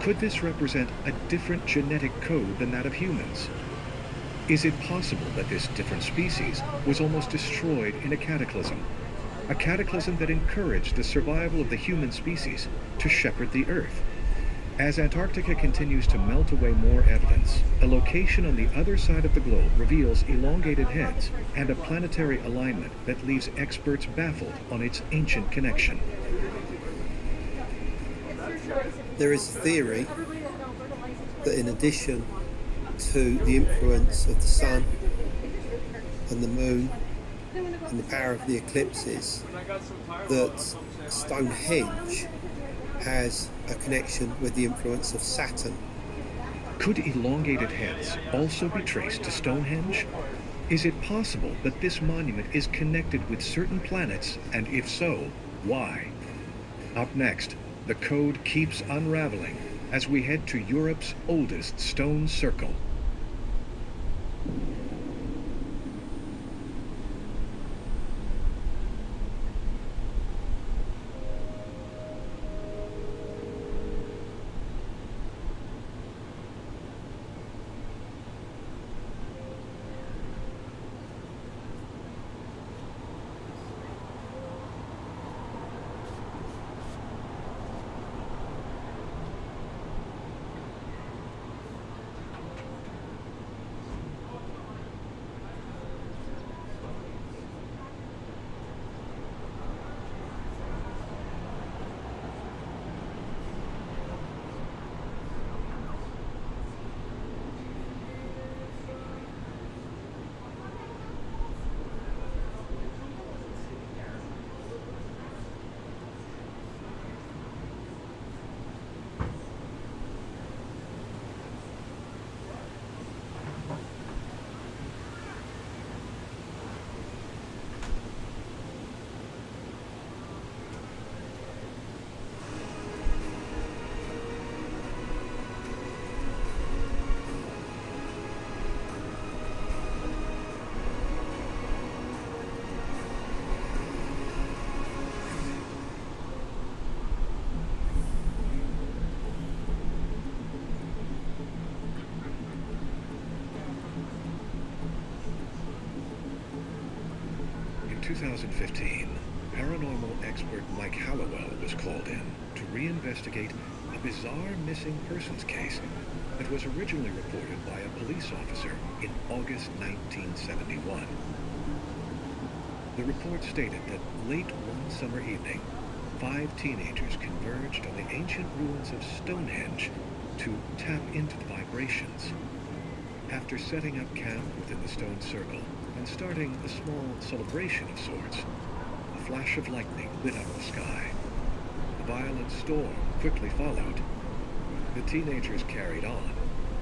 S10: could this represent a different genetic code than that of humans? Is it possible that this different species was almost destroyed in a cataclysm that encouraged the survival of the human species to shepherd the Earth? As Antarctica continues to melt away more evidence, a location on the other side of the globe reveals elongated heads and a planetary alignment that leaves experts baffled on its ancient connection.
S12: There is a theory that in addition to the influence of the sun and the moon and the power of the eclipses, that Stonehenge has a connection with the influence of Saturn.
S10: Could elongated heads also be traced to Stonehenge? Is it possible that this monument is connected with certain planets, and if so, why? Up next, the code keeps unraveling as we head to Europe's oldest stone circle. In 2015, paranormal expert Mike Hallowell was called in to reinvestigate a bizarre missing persons case that was originally reported by a police officer in August 1971. The report stated that late one summer evening, 5 teenagers converged on the ancient ruins of Stonehenge to tap into the vibrations. After setting up camp within the stone circle and starting a small celebration of sorts, a flash of lightning lit up the sky. A violent storm quickly followed. The teenagers carried on,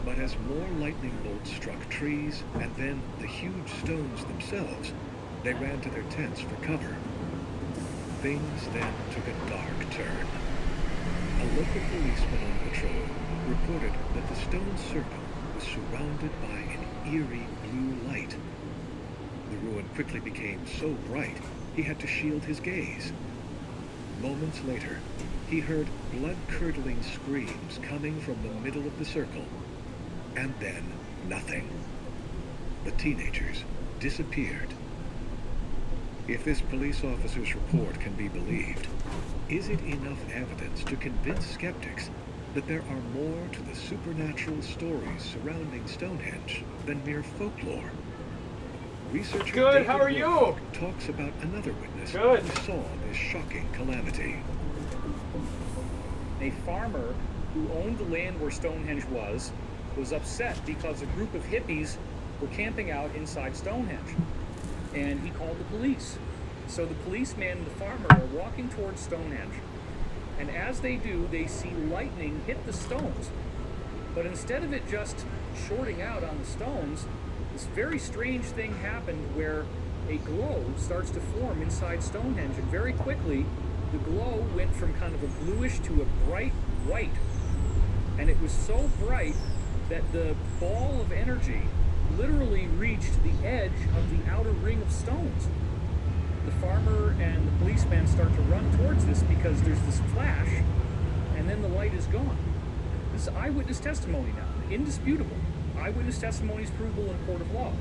S10: but as more lightning bolts struck trees and then the huge stones themselves, they ran to their tents for cover. Things then took a dark turn. A local policeman on patrol reported that the stone circle was surrounded by an eerie blue light. The ruin quickly became so bright he had to shield his gaze. Moments later, he heard blood-curdling screams coming from the middle of the circle, and then nothing. The teenagers disappeared. If this police officer's report can be believed, is it enough evidence to convince skeptics that there are more to the supernatural stories surrounding Stonehenge than mere folklore. Researcher
S1: Good,
S10: David
S1: how are you?
S10: Woodcock talks about another witness
S1: Good.
S10: who saw this shocking calamity.
S13: A farmer who owned the land where Stonehenge was upset because a group of hippies were camping out inside Stonehenge. And he called the police. So the policeman and the farmer are walking towards Stonehenge. And as they do, they see lightning hit the stones. But instead of it just shorting out on the stones, this very strange thing happened where a glow starts to form inside Stonehenge. And very quickly, the glow went from kind of a bluish to a bright white. And it was so bright that the ball of energy literally reached the edge of the outer ring of stones. The farmer and the policeman start to run towards this because there's this flash, and then the light is gone. This is eyewitness testimony now, indisputable. Eyewitness testimony is provable in a court of law.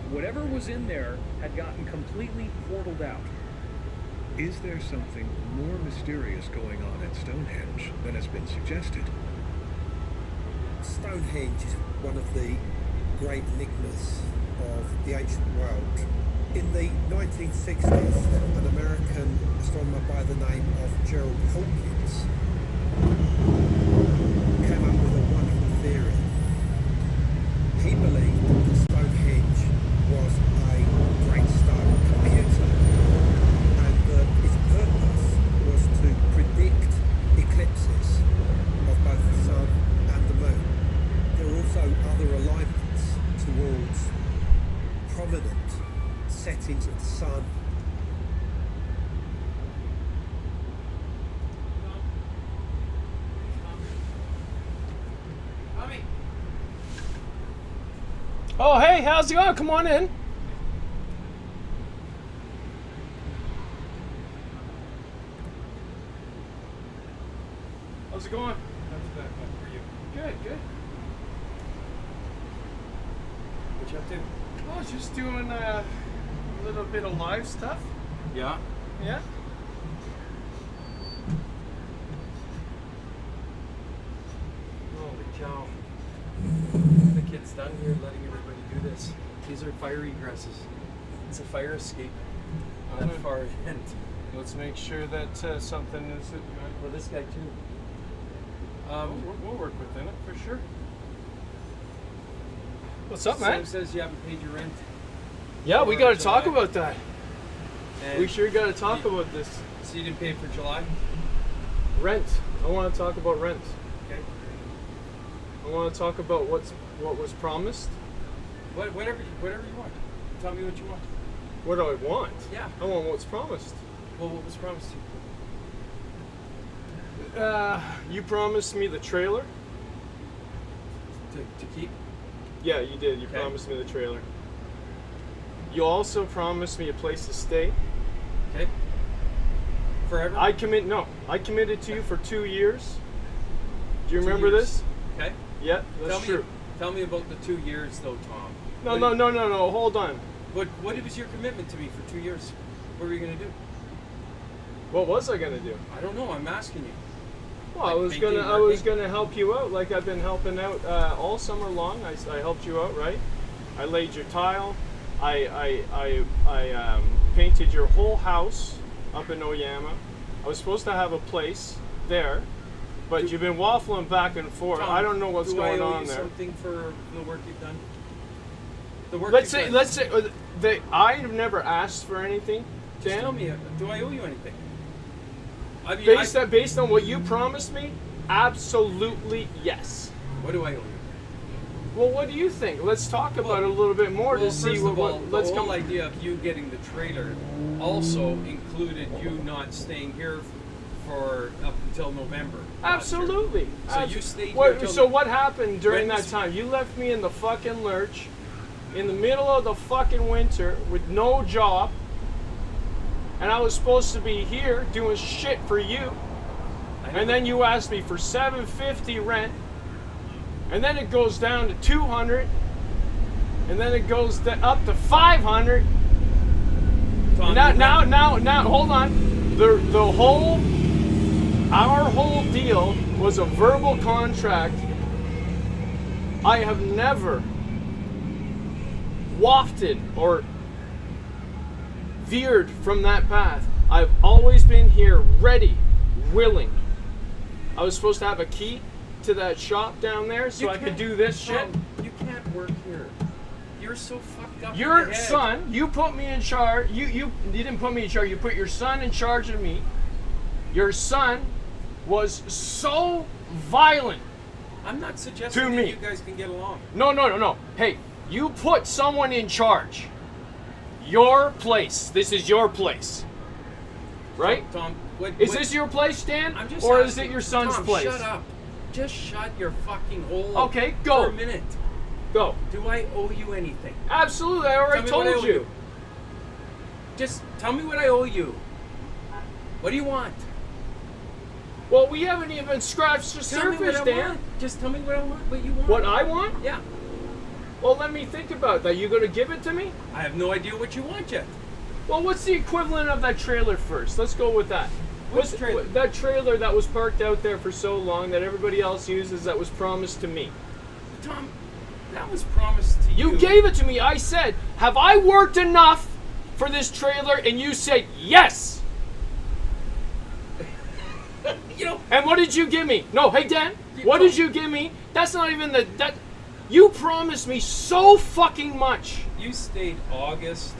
S13: Whatever was in there had gotten completely portaled out.
S10: Is there something more mysterious going on at Stonehenge than has been suggested?
S12: Stonehenge is one of the great enigmas of the ancient world. In the 1960s, an American astronomer by the name of Gerald Hawkins came up with a wonderful theory. He believed that Stonehenge was a great stone computer and that its purpose was to predict eclipses of both the sun and the moon. There are also other alignments towards prominent settings of the sun.
S1: Oh, hey, how's it going? Come on in. How's it going? Not too bad. How are you? Good, good. What you up to? Oh, I was just doing a little bit of live stuff.
S20: Yeah.
S1: Yeah?
S20: Holy cow. The kid's done here letting everybody do this. These are fire egresses. It's a fire escape on that far end.
S1: Let's make sure that something is...
S20: For this guy too.
S1: We'll work within it for sure. What's up, man?
S20: Sam says you haven't paid your rent.
S1: Yeah, we
S20: for
S1: got to
S20: July.
S1: talk about that.
S20: And
S1: We sure got to talk about this.
S20: So you didn't pay for July?
S1: Rent. I want to talk about rent.
S20: Okay.
S1: I want to talk about what was promised.
S20: Whatever you want. Tell me what you want.
S1: What do I want?
S20: Yeah.
S1: I want what's promised.
S20: Well, what was promised to you?
S1: You promised me the trailer.
S20: To keep?
S1: Yeah, you did. You
S20: Okay.
S1: promised me the trailer. You also promised me a place to stay.
S20: Okay. Forever?
S1: I committed to you for 2 years. Do you
S20: 2
S1: remember
S20: years.
S1: this?
S20: Okay.
S1: Yeah, that's true.
S20: Tell me about the 2 years, though, Tom.
S1: No. Hold on.
S20: What was your commitment to me for 2 years? What were you gonna do?
S1: What was I gonna do?
S20: I don't know. I'm asking you.
S1: Well, I was gonna help you out, like I've been helping out all summer long. I helped you out, right? I laid your tile. I painted your whole house up in Oyama. I was supposed to have a place there, but you've been waffling back and forth.
S20: Tom,
S1: I don't know what's going
S20: do I owe
S1: on
S20: you
S1: there.
S20: something for the work you've done? The work
S1: Let's
S20: you've done.
S1: say I've never asked for anything.
S20: Just
S1: Dan.
S20: tell me, do I owe you anything? I mean,
S1: Based on what you promised me, absolutely yes.
S20: What do I owe you?
S1: Well, what do you think? Let's talk about it a little bit more to see
S20: first of all,
S1: let's
S20: the whole
S1: come.
S20: idea of you getting the trailer also included you not staying here for up until November. last year.
S1: Absolutely.
S20: So you stayed here till
S1: So what happened during
S20: When
S1: that
S20: was-
S1: time? You left me in the fucking lurch, in the middle of the fucking winter, with no job, and I was supposed to be here doing shit for you, and then you asked me for $750 rent, and then it goes down to $200, and then it goes up to $500.
S20: Tom,
S1: And now, hold on. Our whole deal was was a verbal contract. I have never wafted or veered from that path. I've always been here, ready, willing. I was supposed to have a key to that shop down there so I could do this shit.
S20: You can't work here. You're so fucked up.
S1: Your
S20: in the head.
S1: son, you put me in charge. You didn't put me in charge. You put your son in charge of me. Your son was so violent.
S20: I'm not suggesting
S1: to
S20: that
S1: me.
S20: you guys can get along.
S1: No. Hey, you put someone in charge. Your place. This is your place. Right?
S20: Tom,
S1: is this your place, Dan?
S20: I'm just
S1: or is
S20: asking-
S1: it your son's
S20: Tom,
S1: place?
S20: Shut up. Just shut your fucking hole.
S1: Okay, go.
S20: For a minute.
S1: Go.
S20: Do I owe you anything?
S1: Absolutely, I already
S20: Tell me what I
S1: told
S20: owe
S1: you.
S20: Just tell me what I owe you. What do you want?
S1: Well, we haven't even scratched the
S20: Tell me
S1: surface,
S20: what I
S1: Dan.
S20: want. Just tell me what I want. What you want.
S1: What I want?
S20: Yeah.
S1: Well, let me think about that. You gonna give it to me?
S20: I have no idea what you want yet.
S1: Well, what's the equivalent of that trailer first? Let's go with that.
S20: Which trailer?
S1: That trailer that was parked out there for so long that everybody else uses that was promised to me.
S20: Tom, that was promised to you.
S1: You gave it to me. I said, have I worked enough for this trailer? And you said, yes.
S20: You know.
S1: And what did you give me? No, hey, Dan, what did you give me? That's not even that. You promised me so fucking much.
S20: You stayed August.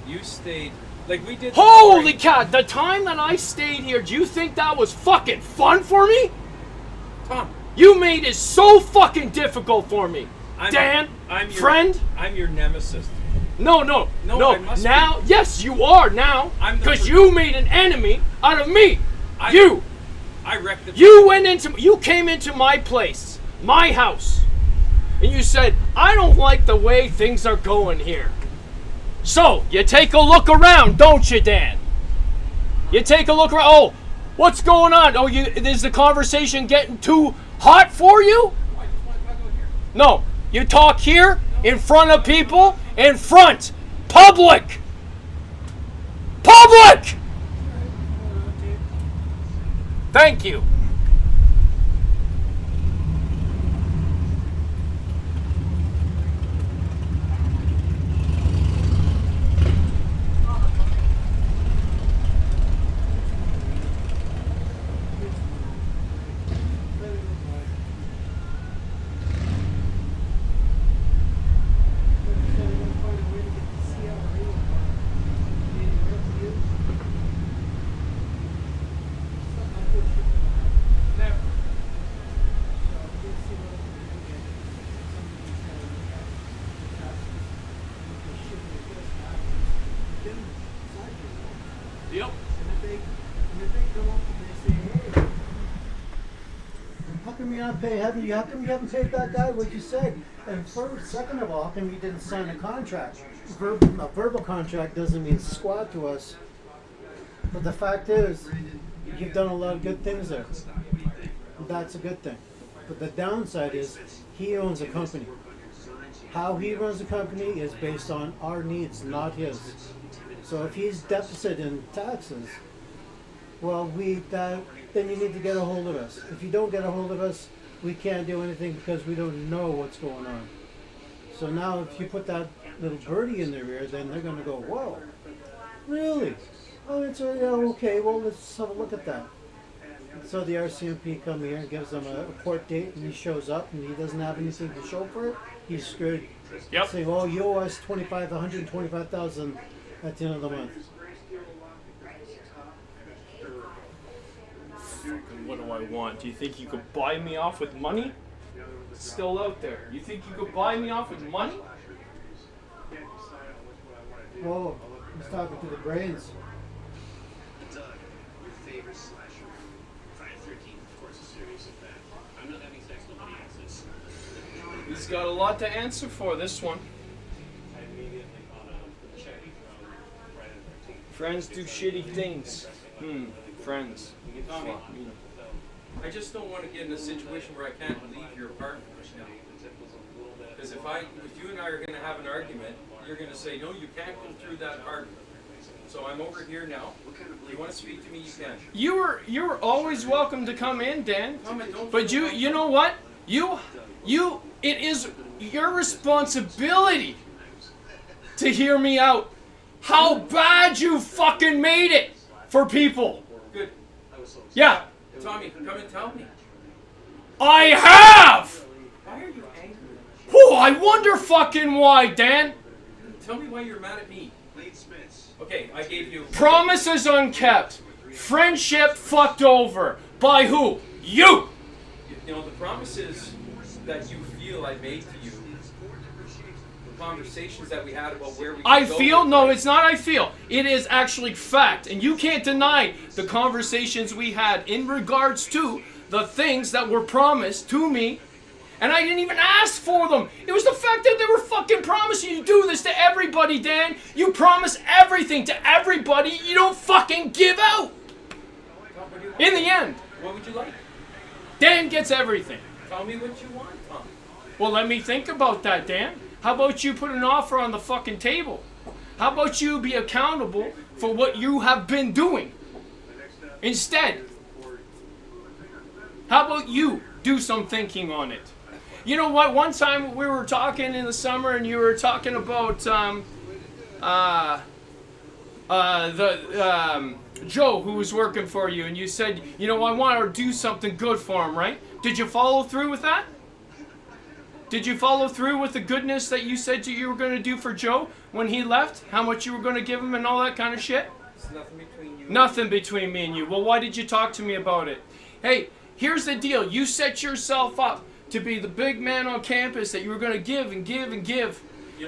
S20: You stayed like we did.
S1: Holy cow! The time that I stayed here, do you think that was fucking fun for me?
S20: Tom,
S1: you made it so fucking difficult for me. Dan,
S20: I'm your
S1: friend.
S20: I'm your nemesis.
S1: No.
S20: I must
S1: Now,
S20: be.
S1: yes, you are now,
S20: I'm the
S1: because you made an enemy out of me.
S20: I wrecked it.
S1: You came into my place, my house, and you said, I don't like the way things are going here. So, you take a look around, don't you, Dan? You take a look around. Oh, what's going on? Oh, is the conversation getting too hot for you? No, you talk here, in front of people, in front. Public! Public! Thank you. Yep.
S5: How come you not pay? How come you haven't paid that guy what you said? And first, second of all, how come you didn't sign a contract? A verbal contract doesn't mean squat to us. But the fact is, you've done a lot of good things there. That's a good thing. But the downside is, he owns a company. How he runs the company is based on our needs, not his. So if he's deficit in taxes, well, then you need to get a hold of us. If you don't get a hold of us, we can't do anything because we don't know what's going on. So now if you put that little birdie in their ear, then they're going to go, whoa, really? Oh, it's okay, well, let's have a look at that. So the RCMP come here and gives them a court date, and he shows up and he doesn't have anything to show for it. He's screwed.
S1: Yep.
S5: Saying, well, you owe us $125,000 at the end of the month.
S1: What do I want? Do you think you could buy me off with money? It's still out there. You think you could buy me off with money?
S5: Whoa, he's talking to the brains.
S21: Doug, your favorite slasher. Friday the 13th, of course, is serious at that. I'm not having sex, nobody answers.
S1: He's got a lot to answer for, this one.
S21: I immediately caught a check from Friday the 13th.
S1: Friends do shitty things. Friends.
S20: Tommy, I just don't want to get in a situation where I can't leave your apartment now. Because if you and I are going to have an argument, you're going to say, no, you can't go through that apartment.
S1: So I'm over here now. If you want to speak to me, you can.
S2: You're always welcome to come in, Dan.
S1: Tom, I don't
S2: But
S1: feel
S2: you know what? It is your responsibility to hear me out. How bad you fucking made it for people.
S1: Good.
S2: Yeah.
S1: Tommy, come and tell me.
S2: I have!
S1: Why are you angry?
S2: Oh, I wonder fucking why, Dan.
S1: Tell me why you're mad at me. Okay, I gave you...
S2: Promises unkept. Friendship fucked over. By who? You!
S1: You know, the promises that you feel I made to you, the conversations that we had about where we
S2: I
S1: could go
S2: feel?
S1: with
S2: No,
S1: life.
S2: it's not I feel. It is actually fact. And you can't deny the conversations we had in regards to the things that were promised to me. And I didn't even ask for them. It was the fact that they were fucking promising you do this to everybody, Dan. You promise everything to everybody. You don't fucking give out. In the end.
S1: What would you like?
S2: Dan gets everything.
S1: Tell me what you want, Tom.
S2: Well, let me think about that, Dan. How about you put an offer on the fucking table? How about you be accountable for what you have been doing? Instead, how about you do some thinking on it? You know what? One time we were talking in the summer and you were talking about Joe, who was working for you, and you said, you know, I want to do something good for him, right? Did you follow through with that? Did you follow through with the goodness that you said you were going to do for Joe when he left? How much you were going to give him and all that kind of shit?
S1: There's nothing between you.
S2: Nothing between me and you. Well, why did you talk to me about it? Hey, here's the deal. You set yourself up to be the big man on campus that you were going to give and give and give.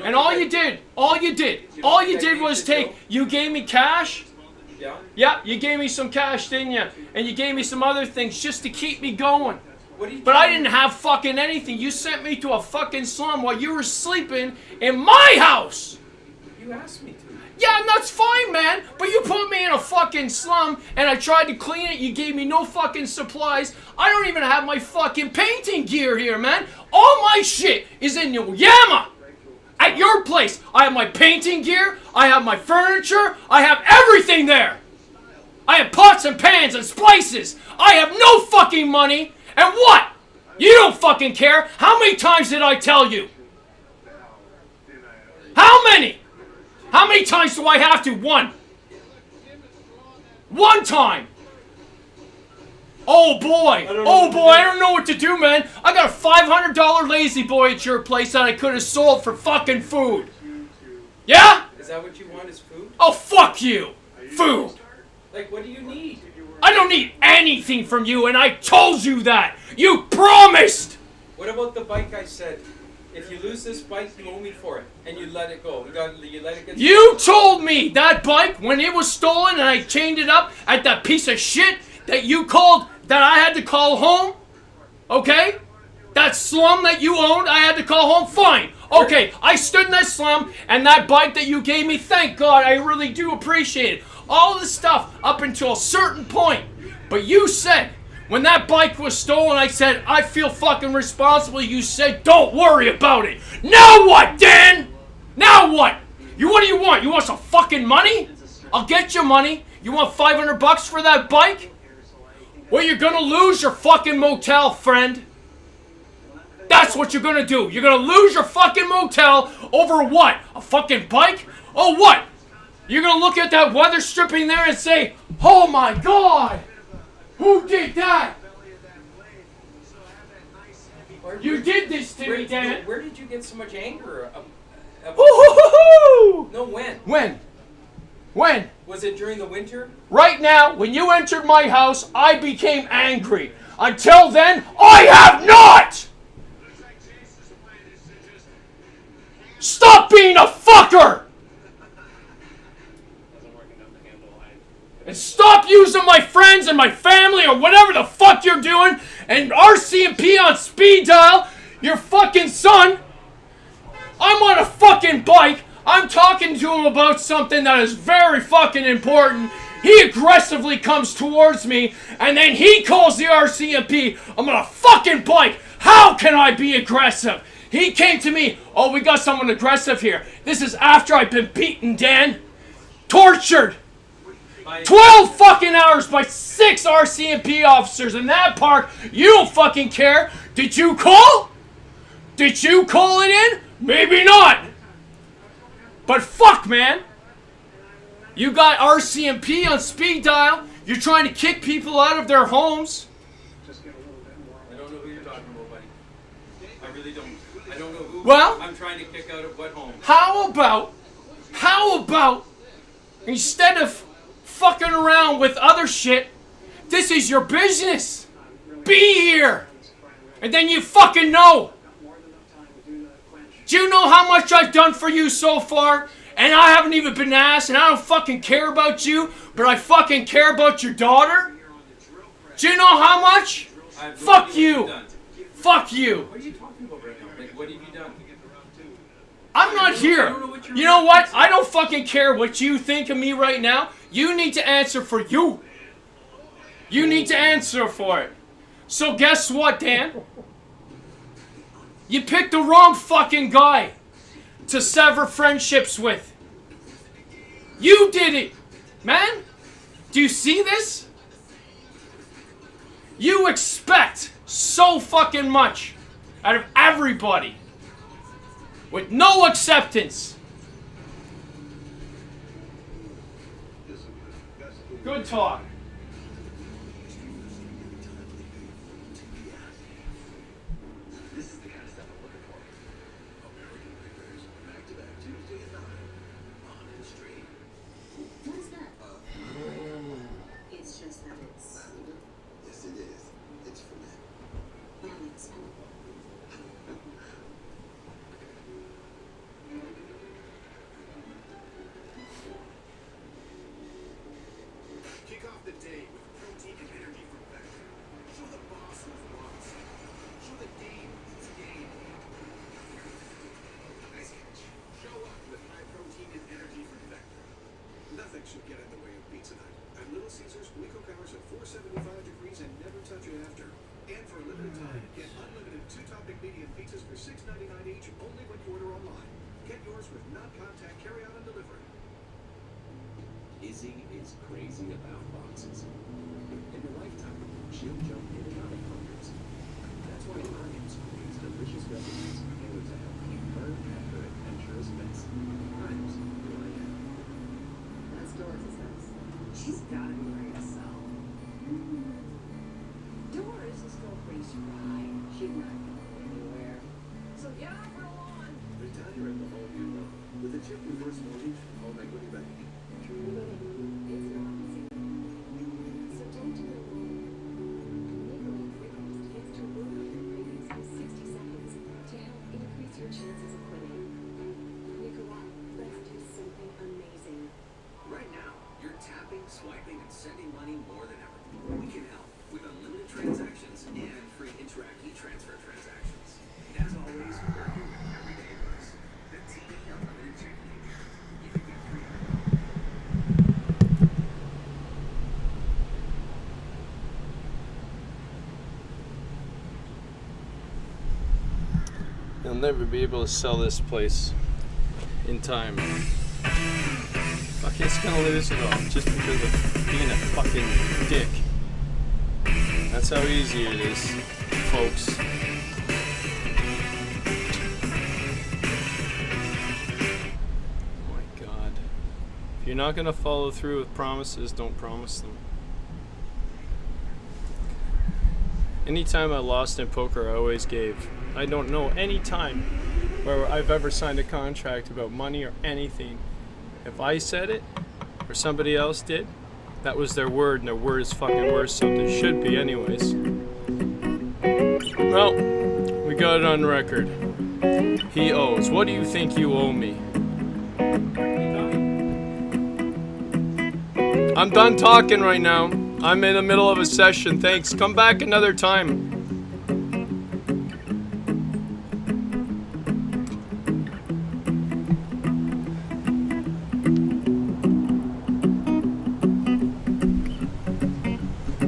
S2: And all you did was take, you gave me cash.
S1: Yeah?
S2: Yeah, you gave me some cash, didn't you? And you gave me some other things just to keep me going.
S1: What are you
S2: But I
S1: doing?
S2: didn't have fucking anything. You sent me to a fucking slum while you were sleeping in my house.
S1: You asked me to.
S2: Yeah, and that's fine, man. But you put me in a fucking slum and I tried to clean it. You gave me no fucking supplies. I don't even have my fucking painting gear here, man. All my shit is in Yoyama. At your place. I have my painting gear. I have my furniture. I have everything there. I have pots and pans and spices. I have no fucking money. And what? You don't fucking care. How many times did I tell you? How many? How many times do I have to? One. One time. Oh boy. Oh boy, I don't know what to do, man. I got a $500 lazy boy at your place that I could have sold for fucking food. Yeah?
S1: Is that what you want, is food?
S2: Oh, fuck you. Food.
S1: Like, what do you need?
S2: I don't need anything from you, and I told you that. You promised.
S1: What about the bike I said? If you lose this bike, you owe me for it. And you let it go. You let it get...
S2: You told me that bike, when it was stolen and I chained it up at that piece of shit that you called, that I had to call home, okay? That slum that you owned, I had to call home, fine. Okay, I stood in that slum, and that bike that you gave me, thank God, I really do appreciate it. All this stuff up until a certain point. But you said, when that bike was stolen, I said, I feel fucking responsible. You said, don't worry about it. Now what, Dan? Now what? What do you want? You want some fucking money? I'll get you money. You want $500 for that bike? Well, you're gonna lose your fucking motel, friend. That's what you're gonna do. You're gonna lose your fucking motel over what? A fucking bike? Oh, what? You're gonna look at that weather stripping there and say, oh my God, who did that? You did this to me, Dan.
S1: Where did you get so much anger?
S2: Woo-hoo-hoo-hoo!
S1: No, when?
S2: When?
S1: Was it during the winter?
S2: Right now, when you entered my house, I became angry. Until then, I have not! Stop being a fucker! And stop using my friends and my family or whatever the fuck you're doing and RCMP on speed dial, your fucking son. I'm on a fucking bike. I'm talking to him about something that is very fucking important. He aggressively comes towards me and then he calls the RCMP. I'm on a fucking bike. How can I be aggressive? He came to me. Oh, we got someone aggressive here. This is after I've been beaten, Dan. tortured 12 fucking hours by 6 RCMP officers in that park. You don't fucking care. Did you call? Did you call it in? Maybe not. But fuck, man. You got RCMP on speed dial. You're trying to kick people out of their homes.
S1: I don't know who you're talking about, buddy. I really don't. I don't know who I'm trying to kick out of what home.
S2: How about, instead of fucking around with other shit, this is your business. Be here. And then you fucking know. Do you know how much I've done for you so far? And I haven't even been asked, and I don't fucking care about you, but I fucking care about your daughter? Do you know how much? Fuck you. Fuck you.
S1: What are you talking about right now? Like, what have you done?
S2: I'm not here. You know what? I don't fucking care what you think of me right now. You need to answer for you. You need to answer for it. So guess what, Dan? You picked the wrong fucking guy to sever friendships with. You did it, man. Do you see this? You expect so fucking much out of everybody with no acceptance. Good talk.
S6: It's just that it's... Yes, it is. It's for me. Kick off the day with protein and energy from Vector. Show the boss who's boss. Show the game who's game. Nice catch. Show up with high protein and energy from Vector. Nothing should get in the way of pizza night. At Little Caesars, we cook ours at 475 degrees and never touch it after. And for a limited time, get unlimited two-topping medium pizzas for $6.99 each only when you order online. Get yours with non-contact carry-out and delivery.
S21: Izzy is crazy about boxes. In her lifetime, she'll jump in and out of hundreds. That's why Iams creates delicious recipes tailored to help you burn after adventurous mess. Iams, who I am.
S3: That's Doris' house. She's gotta be ready to sell. Doris is still pretty spry. She's not going anywhere. So get off her lawn.
S21: Retire at the home you love with a chip reverse mortgage from Home Equity Bank.
S3: True living. It's not easy. So don't do it alone. Nicolene Frequency gets to work on your ratings in 60 seconds to help increase your chances of winning. Nicolene, let's do something amazing.
S21: Right now, you're tapping, swiping, and sending money more than ever. We can help with unlimited transactions and free Interact e-transfer transactions. As always, we're here with everyday advice. The TV Unlimited Checking Account. You can get free.
S1: You'll never be able to sell this place in time. Fuck, it's gonna lose it all just because of being a fucking dick. That's how easy it is, folks. Oh my god. If you're not gonna follow through with promises, don't promise them. Anytime I lost in poker, I always gave. I don't know any time where I've ever signed a contract about money or anything. If I said it, or somebody else did, that was their word, and their word is fucking worth something. Should be anyways. Well, we got it on record. He owes. What do you think you owe me? I'm done talking right now. I'm in the middle of a session. Thanks. Come back another time.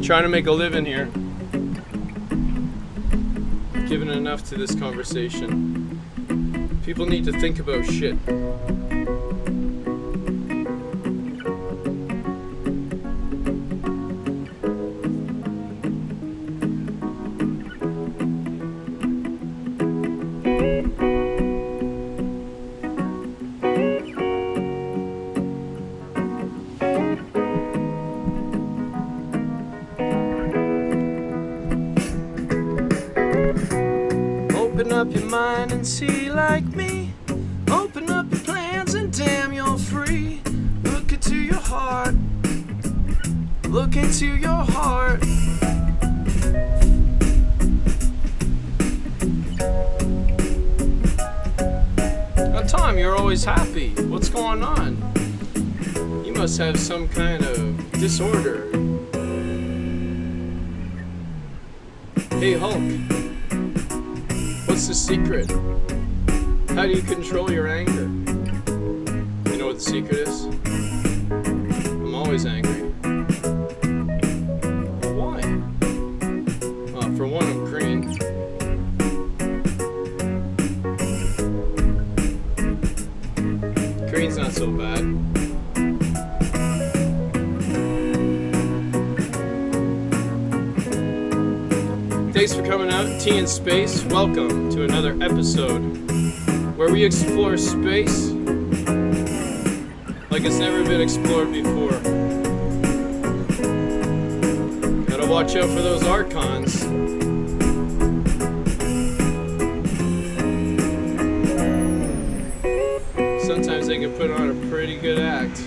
S1: Trying to make a living here. Giving enough to this conversation. People need to think about shit. Open up your mind and see like me. Open up your plans and damn, you're free. Look into your heart. Look into your heart. Now, Tom, you're always happy. What's going on? You must have some kind of disorder. Hey, Hulk. What's the secret? How do you control your anger? You know what the secret is? I'm always angry. Why? For one, I'm green. Green's not so bad. Thanks for coming out, T in Space. Welcome to another episode where we explore space like it's never been explored before. Gotta watch out for those Archons. Sometimes they can put on a pretty good act.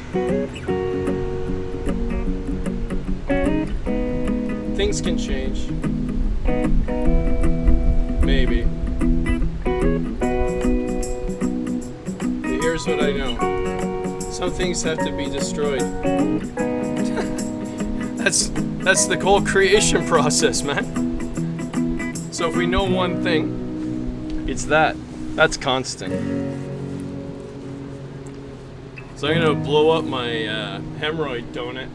S1: Things can change. Maybe. Here's what I know. Some things have to be destroyed. That's the whole creation process, man. So if we know one thing, it's that. That's constant. So I'm gonna blow up my hemorrhoid donut.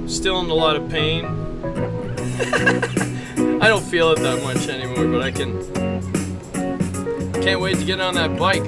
S1: Still in a lot of pain. I don't feel it that much anymore, but I can't wait to get on that bike.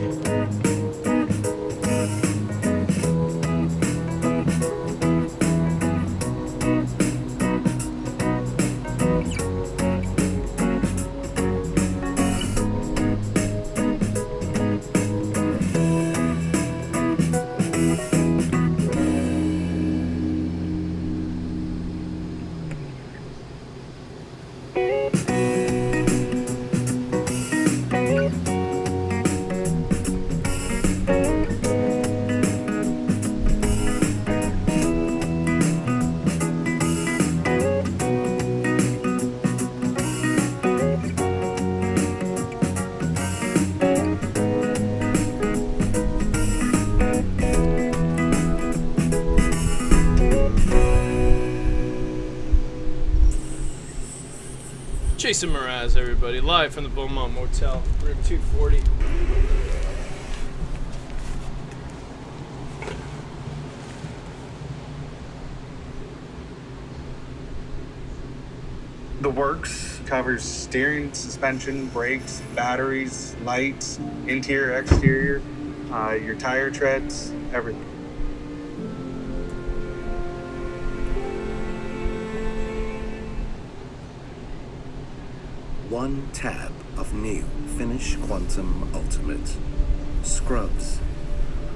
S1: Jason Mraz, everybody, live from the Beaumont Motel, room 240.
S4: The works covers steering, suspension, brakes, batteries, lights, interior, exterior, your tire treads, everything.
S22: One tab of new Finish Quantum Ultimate. Scrubs,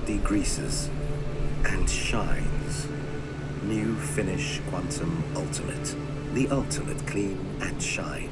S22: degreases, and shines. New Finish Quantum Ultimate. The ultimate clean and shine.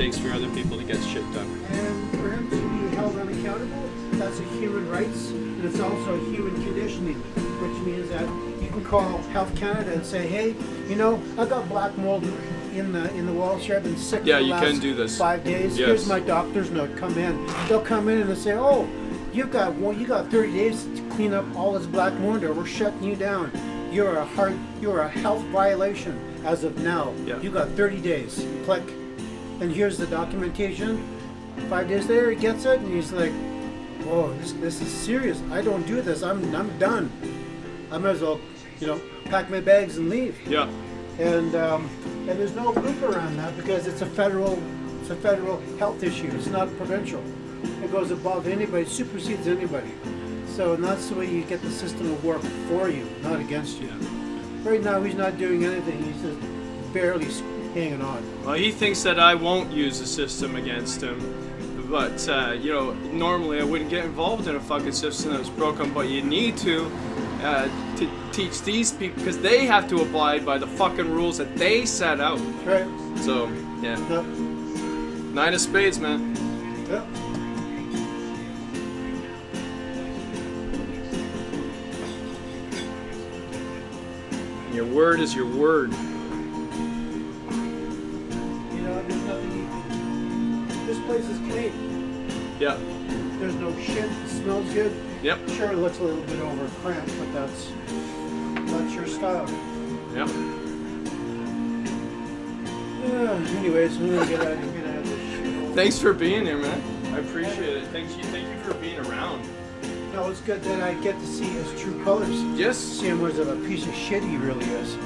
S1: takes for other people to get shit done.
S5: And for him to be held unaccountable, that's a human rights, and it's also human conditioning, which means that you can call Health Canada and say, hey, you know, I got black mold in the walls here. I've been sick for
S1: Yeah,
S5: the
S1: you
S5: last
S1: can do this.
S5: 5 days.
S1: Yes.
S5: Here's my doctor's note. Come in. They'll come in and they'll say, oh, you got 30 days to clean up all this black mold, or we're shutting you down. You're a health violation as of now.
S1: Yeah.
S5: You got 30 days. Click. And here's the documentation. 5 days later, he gets it, and he's like, "Whoa, this is serious. I don't do this. I'm done. I might as well, you know, pack my bags and leave."
S1: Yeah.
S5: And there's no loop around that because it's a federal health issue. It's not provincial. It goes above anybody, supersedes anybody. So and that's the way you get the system to work for you, not against you. Right now, he's not doing anything. He's just barely hanging on.
S1: Well, he thinks that I won't use the system against him, but you know, normally I wouldn't get involved in a fucking system that's broken. But you need to teach these people because they have to abide by the fucking rules that they set out.
S5: Right.
S1: So yeah.
S5: Yep.
S1: 9 of spades, man.
S5: Yep.
S1: Your word is your word.
S5: You know, there's nothing you can. This place is clean.
S1: Yeah.
S5: There's no shit. It smells good.
S1: Yep.
S5: Sure, it looks a little bit over cramped, but that's your style.
S1: Yep.
S5: Anyways, we're gonna get out of this shit.
S1: Thanks for being here, man. I appreciate it. Thank you for being around.
S5: No, it's good that I get to see his true colors.
S1: Yes.
S5: See him as a piece of shit he really is.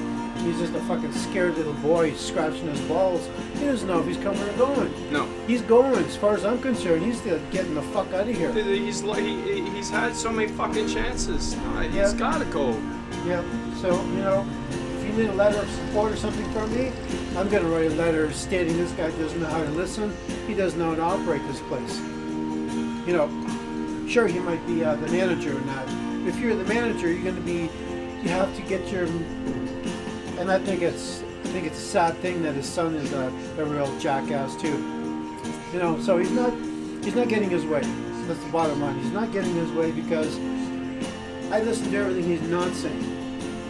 S5: He's just a fucking scared little boy scratching his balls. He doesn't know if he's coming or going.
S1: No.
S5: He's going, as far as I'm concerned. He's getting the fuck out of here.
S1: He's had so many fucking chances. He's gotta go.
S5: Yeah. So, you know, if you need a letter of support or something from me, I'm gonna write a letter stating this guy doesn't know how to listen. He doesn't know how to operate this place. You know, sure, he might be the manager or not. If you're the manager, you're gonna be. You have to get your. And I think it's a sad thing that his son is a real jackass too. You know, so he's not getting his way. That's the bottom line. He's not getting his way because I listen to everything he's not saying,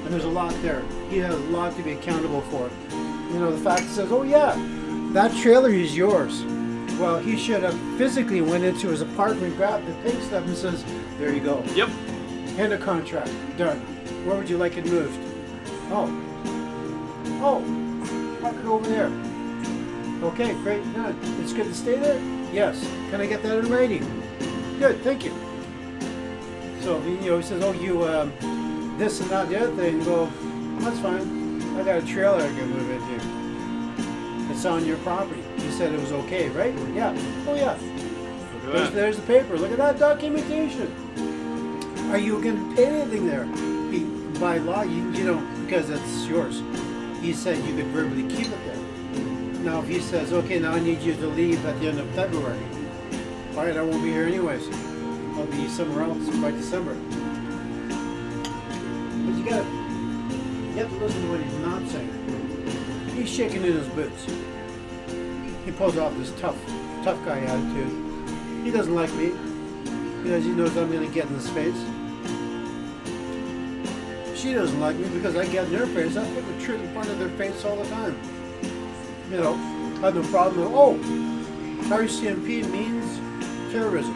S5: and there's a lot there. He has a lot to be accountable for. You know, the fact that says, "Oh yeah, that trailer is yours." Well, he should have physically went into his apartment, grabbed the pink stuff, and says, "There you go.
S1: Yep.
S5: Hand a contract. Done. Where would you like it moved? Oh, park it over there. Okay, great, done. It's good to stay there? Yes. Can I get that in writing? Good, thank you. So if he says, oh, you this and that, the other thing, well, that's fine. I got a trailer I can move into. It's on your property. You said it was okay, right? Yeah. Oh yeah. There's the paper. Look at that documentation. Are you going to pay anything there? By law, you don't, because it's yours. He said you could verbally keep it there. Now, if he says, okay, now I need you to leave at the end of February. All right, I won't be here anyways. I'll be somewhere else by December. But you have to listen to what he's not saying. He's shaking in his boots. He pulls off this tough guy attitude. He doesn't like me because he knows I'm going to get in his face. She doesn't like me because I get in their face. I put the truth in front of their face all the time. You know, I have no problem with, oh, RCMP means terrorism.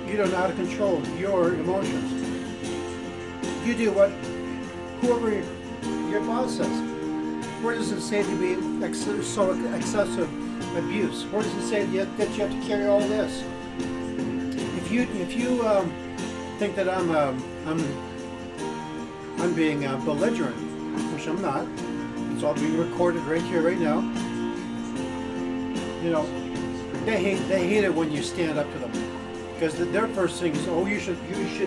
S5: You don't know how to control your emotions. You do what whoever your boss says. Where does it say to be excessive abuse? Where does it say that you have to carry all this? If you think that I'm being belligerent, which I'm not. It's all being recorded right here, right now. You know, they hate it when you stand up to them, because their first thing is, oh, you should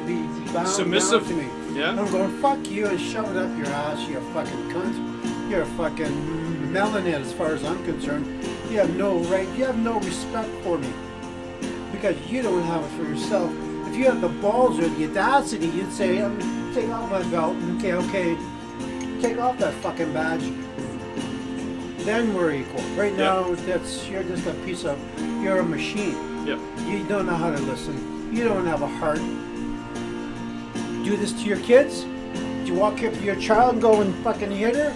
S5: be bound
S1: submissive
S5: down to me.
S1: Yeah.
S5: I'm going, fuck you, and shove it up your ass, you fucking cunt. You're a fucking melonhead as far as I'm concerned. You have no right. You have no respect for me because you don't have it for yourself. If you had the balls or the audacity, you'd say, take off my belt. Okay, take off that fucking badge. then we're equal. Right now, you're just a piece of, you're a machine.
S1: Yep.
S5: You don't know how to listen. You don't have a heart. Do this to your kids? Do you walk up to your child and go and fucking hit her?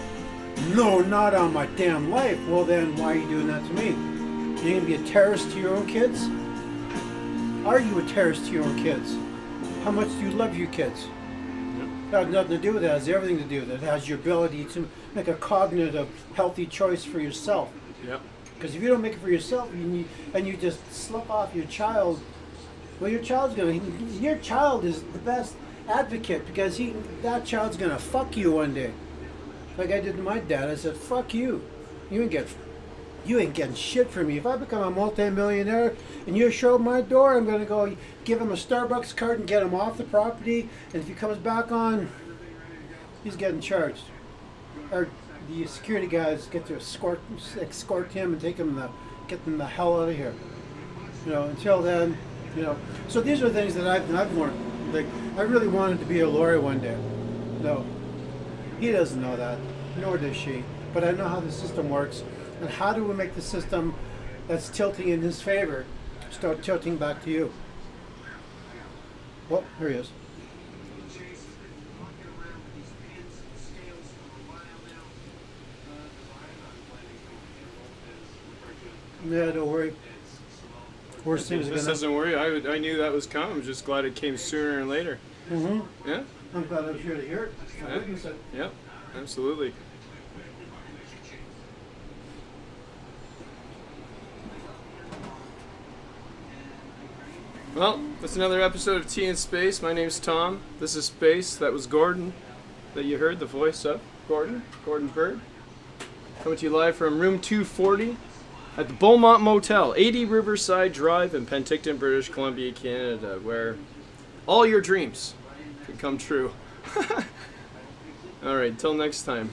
S5: No, not on my damn life. Well then, why are you doing that to me? You're gonna be a terrorist to your own kids? Are you a terrorist to your own kids? How much do you love your kids? That has nothing to do with that. It has everything to do with it. It has your ability to make a cognitive, healthy choice for yourself.
S1: Yep.
S5: Because if you don't make it for yourself, and you just slip off your child, well, your child is the best advocate because that child's gonna fuck you one day. Like I did to my dad. I said, "Fuck you. You ain't getting shit from me. If I become a multi-millionaire and you show up my door, I'm gonna go give him a Starbucks card and get him off the property. And if he comes back on, he's getting charged. Or the security guys get to escort him and get them the hell out of here. You know, until then, you know. So these are things that I've learned. Like, I really wanted to be a lawyer one day. No, he doesn't know that, nor does she. But I know how the system works, and how do we make the system that's tilting in his favor start tilting back to you? Well, here he is. Yeah, don't worry. Worst things are
S1: This
S5: gonna.
S1: doesn't worry. I knew that was coming. I'm just glad it came sooner and later.
S5: Mm-hmm.
S1: Yeah.
S5: I'm glad I'm here to hear it. I
S1: Yeah.
S5: witnessed it.
S1: Yep. Absolutely. Well, that's another episode of Tea in Space. My name's Tom. This is Space. That was Gordon that you heard the voice of. Gordon Bird. Coming to you live from room 240 at the Beaumont Motel, 80 Riverside Drive in Penticton, British Columbia, Canada, where all your dreams can come true. All right, until next time.